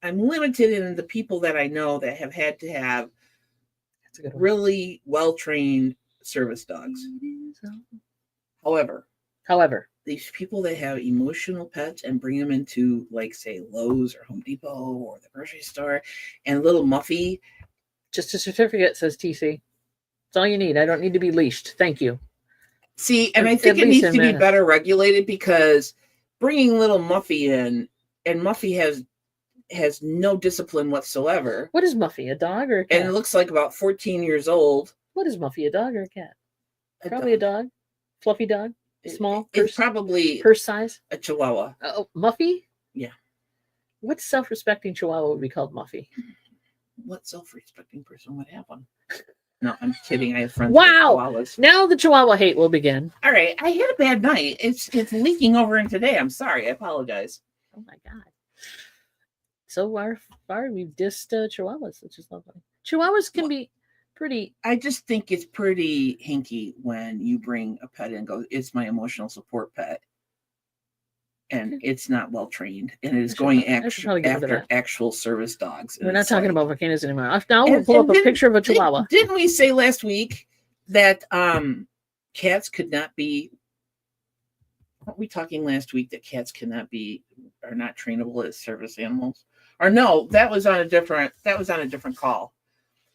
I'm limited in the people that I know that have had to have really well-trained service dogs. However, these people that have emotional pets and bring them into, like, say, Lowe's or Home Depot or the grocery store, and little Muffy. Just a certificate, says TC. That's all you need. I don't need to be leashed. Thank you. See, and I think it needs to be better regulated, because bringing little Muffy in, and Muffy has no discipline whatsoever. What is Muffy, a dog or a cat? And it looks like about 14 years old. What is Muffy, a dog or a cat? Probably a dog. Fluffy dog. Small. It's probably purse size. A Chihuahua. Oh, Muffy? Yeah. What self-respecting Chihuahua would be called Muffy? What self-respecting person would have one? No, I'm kidding. I have friends. Wow. With Chihuahuas. Now the Chihuahua hate will begin. All right. I had a bad night. It's leaking over in today. I'm sorry. I apologize. Oh my God. So far we've dissed Chihuahuas, which is lovely. Chihuahuas can be pretty. I just think it's pretty hinky when you bring a pet in and go, it's my emotional support pet. And it's not well trained, and it is going after actual service dogs. We're not talking about volcanoes anymore. Now we'll pull up a picture of a Chihuahua. Didn't we say last week that cats could not be? Weren't we talking last week that cats are not trainable as service animals? Or no, that was on a different call.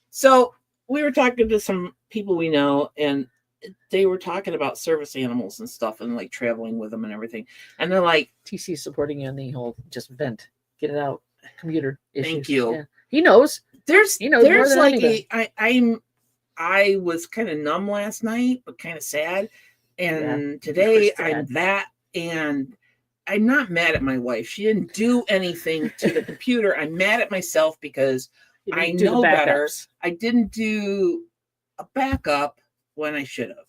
So we were talking to some people we know, and they were talking about service animals and stuff, and like traveling with them and everything. And they're like, TC supporting you on the whole just vent, get it out, computer issues. Thank you. Yeah. He knows. There's like I was kind of numb last night, but kind of sad. And today I'm that, and I'm not mad at my wife. She didn't do anything to the computer. I'm mad at myself because I know better. I didn't do a backup when I should have.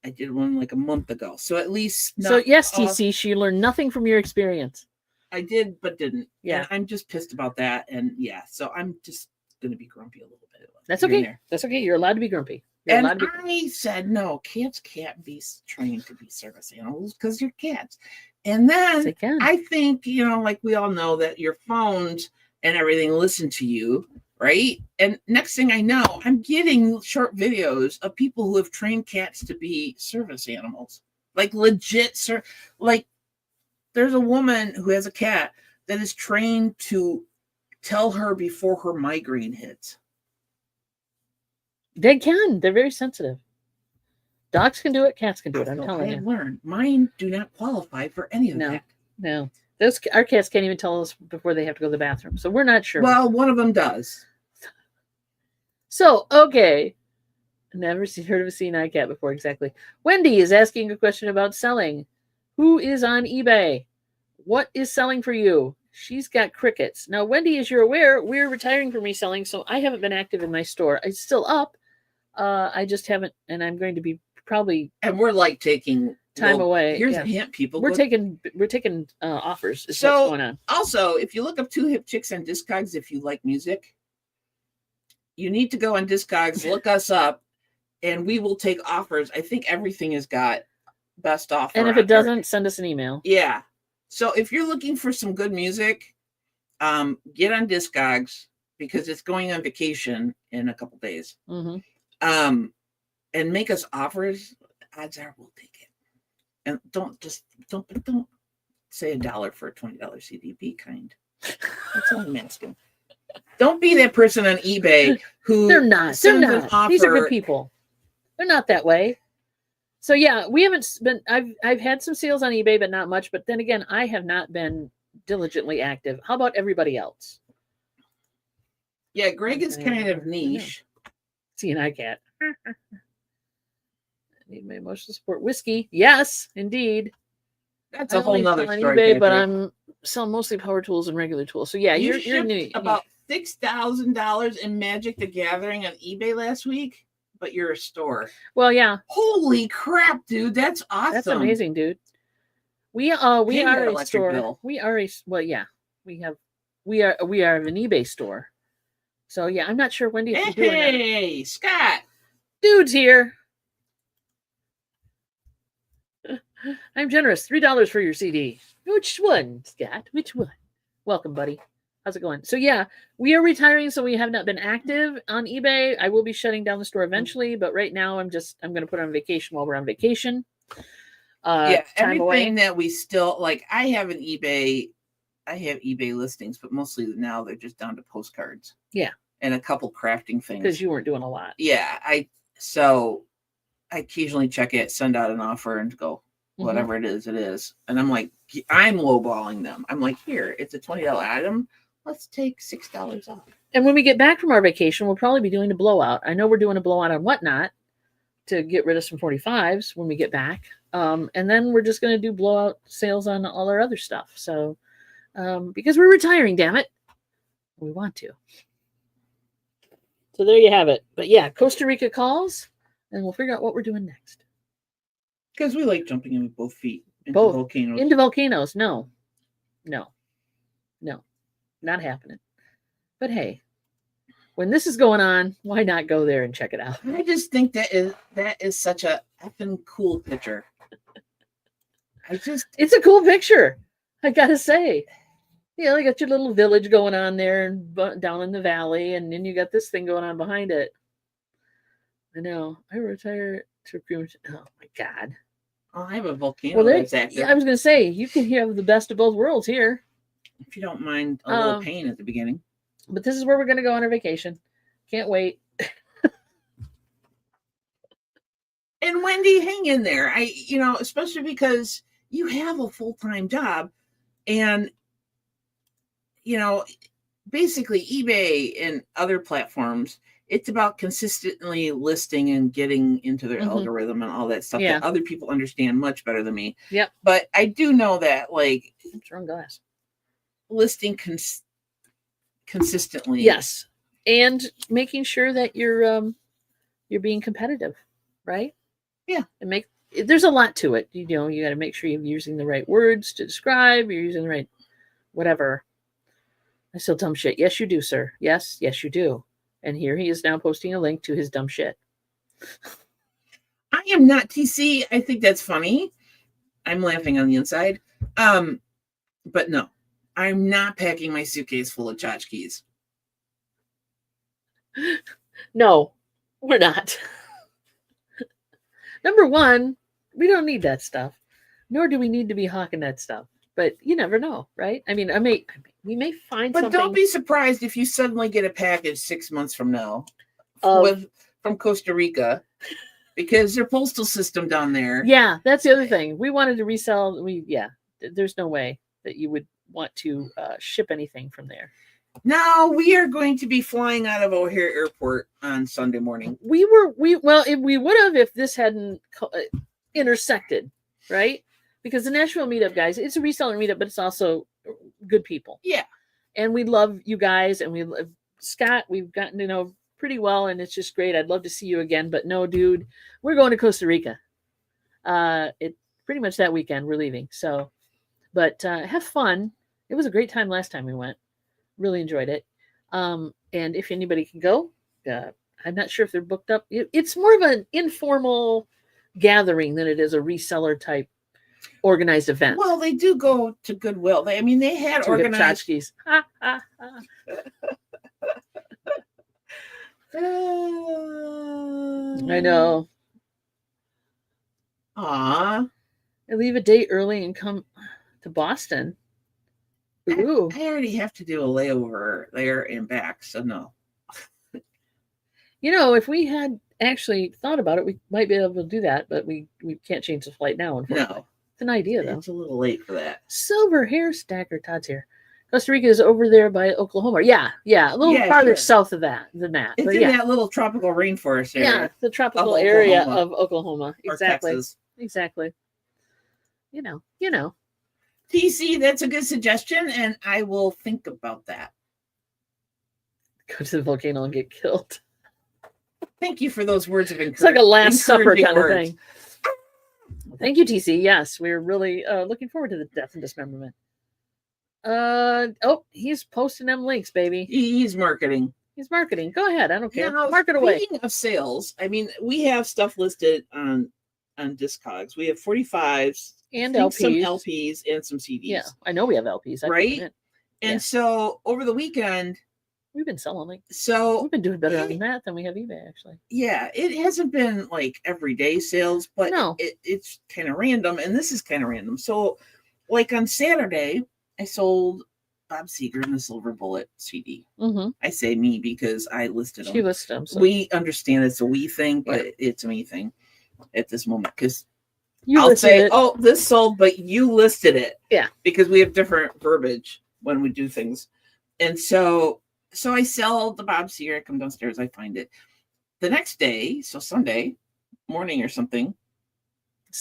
I did one like a month ago. So at least. So yes, TC, she learned nothing from your experience. I did, but didn't. Yeah. And I'm just pissed about that. And yeah, so I'm just going to be grumpy a little bit. That's okay. That's okay. You're allowed to be grumpy. I said, no, cats can't be trained to be service animals because you're cats. And then I think, like we all know that your phones and everything listen to you, right? And next thing I know, I'm getting short videos of people who have trained cats to be service animals. Like legit, like there's a woman who has a cat that is trained to tell her before her migraine hits. They can. They're very sensitive. Dogs can do it. Cats can do it. I'm telling you. Learned. Mine do not qualify for any of that. No. Our cats can't even tell us before they have to go to the bathroom. So we're not sure. Well, one of them does. So, okay. Never heard of a seeing-eye cat before. Exactly. Wendy is asking a question about selling. Who is on eBay? What is selling for you? She's got crickets. Now, Wendy, as you're aware, we're retiring from reselling, so I haven't been active in my store. It's still up. I just haven't, and I'm going to be probably. And we're like taking time away. Here's a hint, people. We're taking offers. Is so what's going on. Also, if you look up Two Hip Chicks on Discogs, if you like music, you need to go on Discogs, look us up, and we will take offers. I think everything has got best offer. And if it doesn't, send us an email. Yeah. So if you're looking for some good music, get on Discogs because it's going on vacation in a couple days. Mm-hmm. And make us offers. Odds are we'll take it. And don't say $1 for a $20 CD. Be kind. That's all I'm asking. Don't be that person on eBay who they're not. These are good people. They're not that way. So yeah, we haven't been. I've had some sales on eBay, but not much. But then again, I have not been diligently active. How about everybody else? Yeah, Greg is kind of niche. Seeing-eye cat. Need my emotional support. Whiskey. Yes, indeed. That's a whole nother story. eBay, but I'm selling mostly power tools and regular tools. So yeah, you're about $6,000 in Magic the Gathering on eBay last week, but you're a store. Well, yeah. Holy crap, dude. That's awesome. That's amazing, dude. We are a store. Bill. We are a we are an eBay store. So yeah, I'm not sure Wendy if you're doing that. Hey, Scott. Dude's here. I'm generous. $3 for your CD. Which one, Scott? Which one? Welcome, buddy. How's it going? So yeah, we are retiring, so we have not been active on eBay. I will be shutting down the store eventually, but right now I'm going to put it on vacation while we're on vacation. Everything that we still like. I have eBay listings, but mostly now they're just down to postcards. Yeah, and a couple crafting things because you weren't doing a lot. Yeah, I occasionally check it, send out an offer, and go. Whatever it is, and I'm like, I'm lowballing them. I'm like, here, it's a $20 item. Let's take $6 off. And when we get back from our vacation, we'll probably be doing a blowout. I know we're doing a blowout on Whatnot to get rid of some 45s when we get back. And then we're just going to do blowout sales on all our other stuff. So, because we're retiring, damn it. We want to. So there you have it. But yeah, Costa Rica calls, and we'll figure out what we're doing next. Because we like jumping in with both feet into volcanoes. Into volcanoes. No. Not happening. But hey, when this is going on, why not go there and check it out? I just think that is such a effing cool picture. It's a cool picture. I gotta say. You got your little village going on there down in the valley, and then you got this thing going on behind it. I know. I retire to pretty much. Oh my God. Oh, I have a volcano that's active. Yeah, I was going to say, you can have the best of both worlds here. If you don't mind a little pain at the beginning. But this is where we're going to go on our vacation. Can't wait. And Wendy, hang in there. Especially because you have a full-time job, and basically eBay and other platforms, it's about consistently listing and getting into their algorithm and all that stuff that other people understand much better than me. Yep. But I do know that, like, wrong glass. Listing consistently. Yes. And making sure that you're being competitive, right? Yeah. And there's a lot to it. You got to make sure you're using the right words to describe, you're using the right whatever. I still dumb shit. Yes, you do, sir. Yes, you do. And here he is now posting a link to his dumb shit. I am not TC. I think that's funny. I'm laughing on the inside. But no, I'm not packing my suitcase full of tchotchkes. No, we're not. Number one, we don't need that stuff. Nor do we need to be hawking that stuff. But you never know, right? I mean, we may find something. But don't be surprised if you suddenly get a package 6 months from now from Costa Rica, because their postal system down there. Yeah, that's the other thing. We wanted to resell. There's no way that you would want to ship anything from there. No, we are going to be flying out of O'Hare Airport on Sunday morning. We would have if this hadn't intersected, right? Because the Nashville meetup, guys, it's a reseller meetup, but it's also good people. Yeah. And we love you guys, and we love Scott. We've gotten to know pretty well, and it's just great. I'd love to see you again, but no, dude, we're going to Costa Rica. It pretty much that weekend we're leaving. So, but have fun. It was a great time last time we went. Really enjoyed it. And if anybody can go, I'm not sure if they're booked up. It's more of an informal gathering than it is a reseller type organized event. Well, they do go to Goodwill. They had organized. I know. I leave a day early and come to Boston. Ooh. I already have to do a layover there and back, so no. If we had actually thought about it, we might be able to do that, but we can't change the flight now, unfortunately. No. It's an idea, though. It's a little late for that. Silver hair stacker. Todd's here. Costa Rica is over there by Oklahoma. Yeah, a little farther south of that than that. It's in that little tropical rainforest area. Yeah, the tropical area of Oklahoma. Exactly. Exactly. You know. TC, that's a good suggestion, and I will think about that. Go to the volcano and get killed. Thank you for those words of encouragement. It's like a Last Supper kind of thing. Thank you, TC. Yes, we're really looking forward to the death and dismemberment. He's posting them links, baby. He's marketing. Go ahead. I don't care. Mark it away. Speaking of sales, I mean, we have stuff listed on Discogs. We have 45s and LPs. Some LPs and some CDs. Yeah, I know we have LPs. Right? And so over the weekend, we've been selling we've been doing better on that than we have eBay, actually. Yeah, it hasn't been like everyday sales, but it's kind of random, and this is kind of random. So, like on Saturday, I sold Bob Seger and the Silver Bullet CD. Mm-hmm. I say me because I listed them. She listed them. So. We understand it's a we thing, but it's a me thing at this moment because I'll say, "Oh, this sold," but you listed it. Yeah, because we have different verbiage when we do things, and so I sell the Bob Seger. I come downstairs, I find it. The next day, so Sunday morning or something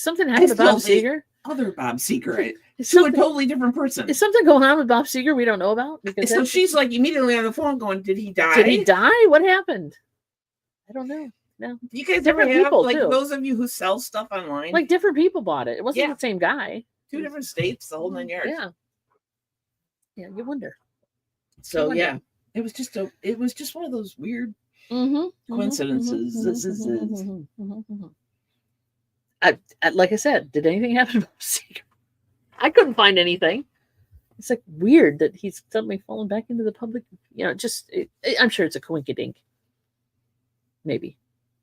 happened to Bob Seger. Other Bob Seger, to a totally different person. Is something going on with Bob Seger we don't know about? Because so she's like immediately on the phone going, "Did he die? Did he die? What happened?" I don't know. No. You guys ever have like those of you who sell stuff online? Like different people bought it. It wasn't the same guy. 2 different states, the whole 9 yards. Yeah. Yeah, you wonder. So yeah. It was just one of those weird coincidences. Like I said, did anything happen to Bob Seger? I couldn't find anything. It's like weird that he's suddenly fallen back into the public. I'm sure it's a coinkydink. Maybe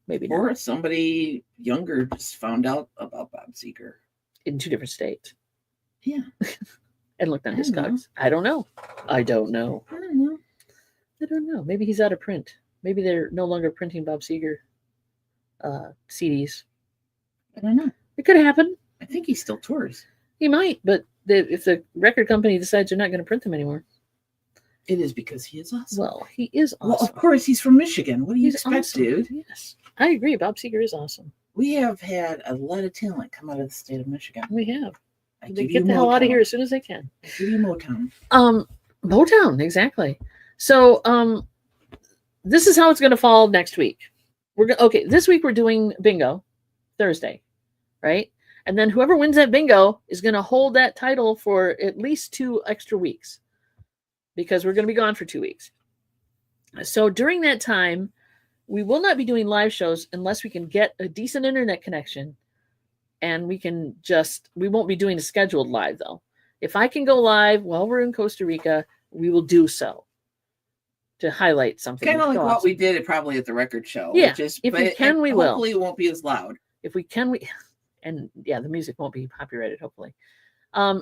not. Or somebody younger just found out about Bob Seger in 2 different states. Yeah, and looked on Discogs. I don't know. Maybe he's out of print. Maybe they're no longer printing Bob Seger CDs. I don't know. It could happen. I think he still tours. He might, but if the record company decides they're not going to print them anymore. It is because he is awesome. Well, he is awesome. Well, of course, he's from Michigan. What do you expect, dude? Yes. I agree. Bob Seger is awesome. We have had a lot of talent come out of the state of Michigan. We have. They get the hell out of here as soon as they can. I give you Motown. Motown, exactly. So, this is how it's going to fall next week. This week we're doing bingo Thursday, right? And then whoever wins that bingo is going to hold that title for at least 2 extra weeks because we're going to be gone for 2 weeks. So during that time, we will not be doing live shows unless we can get a decent internet connection, and we won't be doing a scheduled live though. If I can go live while we're in Costa Rica, we will do so to highlight something. Kind of like what we did probably at the record show. Yeah, if we can, we will. Hopefully it won't be as loud. If we can, and the music won't be copyrighted, hopefully.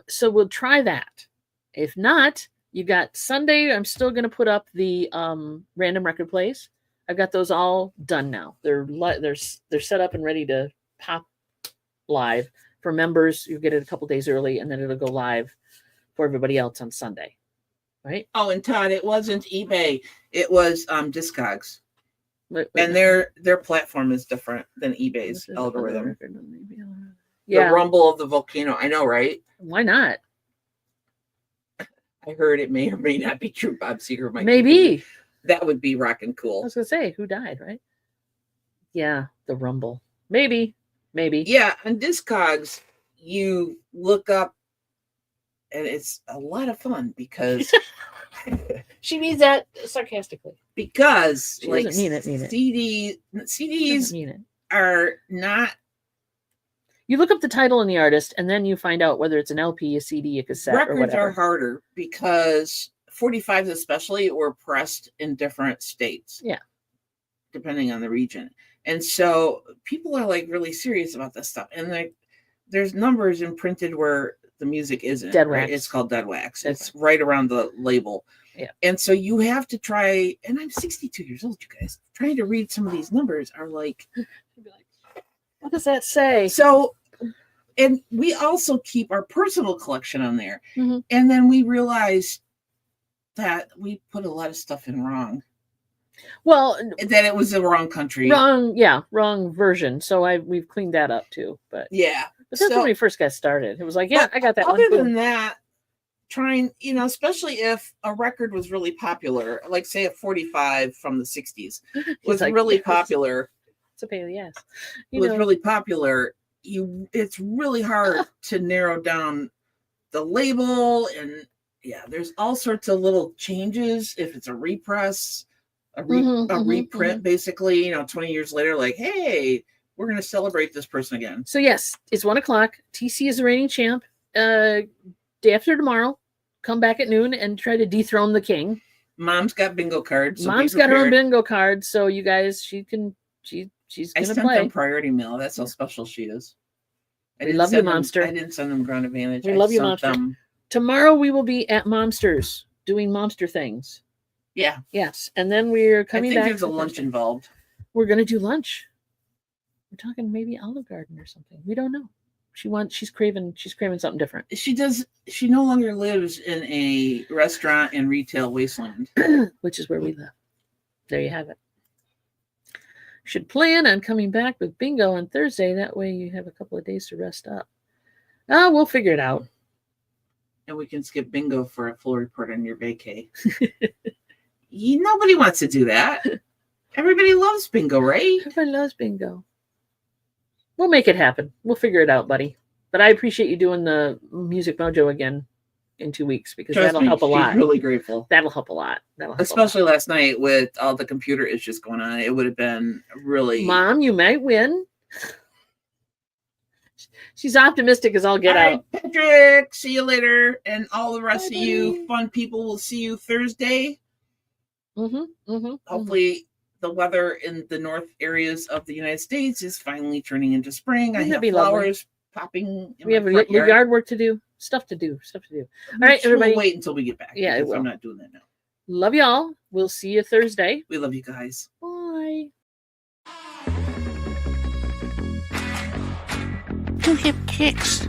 So we'll try that. If not, you got Sunday. I'm still going to put up the random record plays. I've got those all done now. They're set up and ready to pop live for members. You get it a couple days early, and then it'll go live for everybody else on Sunday. Right? Oh, and Todd, it wasn't eBay. It was Discogs. And their platform is different than eBay's algorithm. Yeah. The rumble of the volcano. I know, right? Why not? I heard it may or may not be true. Bob Seger might. Maybe. That would be rocking cool. I was going to say, who died, right? Yeah, the rumble. Maybe. Yeah, on Discogs, you look up, and it's a lot of fun because... She means that sarcastically. Because she doesn't mean it. CDs are not. You look up the title and the artist, and then you find out whether it's an LP, a CD, a cassette, or whatever. Records are harder because 45s especially were pressed in different states. Yeah. Depending on the region. And so people are like really serious about this stuff. And there's numbers imprinted where the music isn't. Dead wax. Right? It's called dead wax. It's right around the label. Yeah. And so you have to try, and I'm 62 years old, you guys. Trying to read some of these numbers are like, what does that say? So, and we also keep our personal collection on there. Mm-hmm. And then we realize that we put a lot of stuff in wrong. Well, that it was the wrong country. Wrong version. So we've cleaned that up too. But that's when we first got started. It was like, I got that one. Other than that, trying, especially if a record was really popular, like say a 45 from the 60s was like, really popular. It's a pain in the ass. It was really popular. It's really hard to narrow down the label, and there's all sorts of little changes if it's a repress, a reprint, basically, 20 years later, like, hey, we're going to celebrate this person again. So yes, it's 1:00. TC is the reigning champ. Day after tomorrow, come back at noon and try to dethrone the king. Mom's got bingo cards. So Mom's got her own bingo card, so you guys, she's gonna play. I sent them priority mail. That's how special she is. We love you, Momster. I didn't send them Ground Advantage. We love you, Momster. Tomorrow we will be at Momsters doing Momster things. Yeah. Yes, and then we're coming back. There's a lunch involved. We're gonna do lunch. We're talking maybe Olive Garden or something. We don't know. She's craving something different. She no longer lives in a restaurant and retail wasteland. Which is where we live. There you have it. Should plan on coming back with bingo on Thursday. That way you have a couple of days to rest up. We'll figure it out. And we can skip bingo for a full report on your vacay. Nobody wants to do that. Everybody loves bingo, right? Everybody loves bingo. We'll make it happen. We'll figure it out, buddy. But I appreciate you doing the Music Mojo again in 2 weeks, because that'll help a lot. I'm really grateful. That'll help a lot. Especially last night with all the computer issues going on. It would have been really... Mom, you might win. She's optimistic as all get out. Patrick, see you later. And all the rest of you fun people will see you Thursday. Hopefully the weather in the north areas of the United States is finally turning into spring. I have flowers popping. We have yard work to do. Stuff to do. All right, everybody. We'll wait until we get back. Yeah, I'm not doing that now. Love y'all. We'll see you Thursday. We love you guys. Bye. Two hip kicks.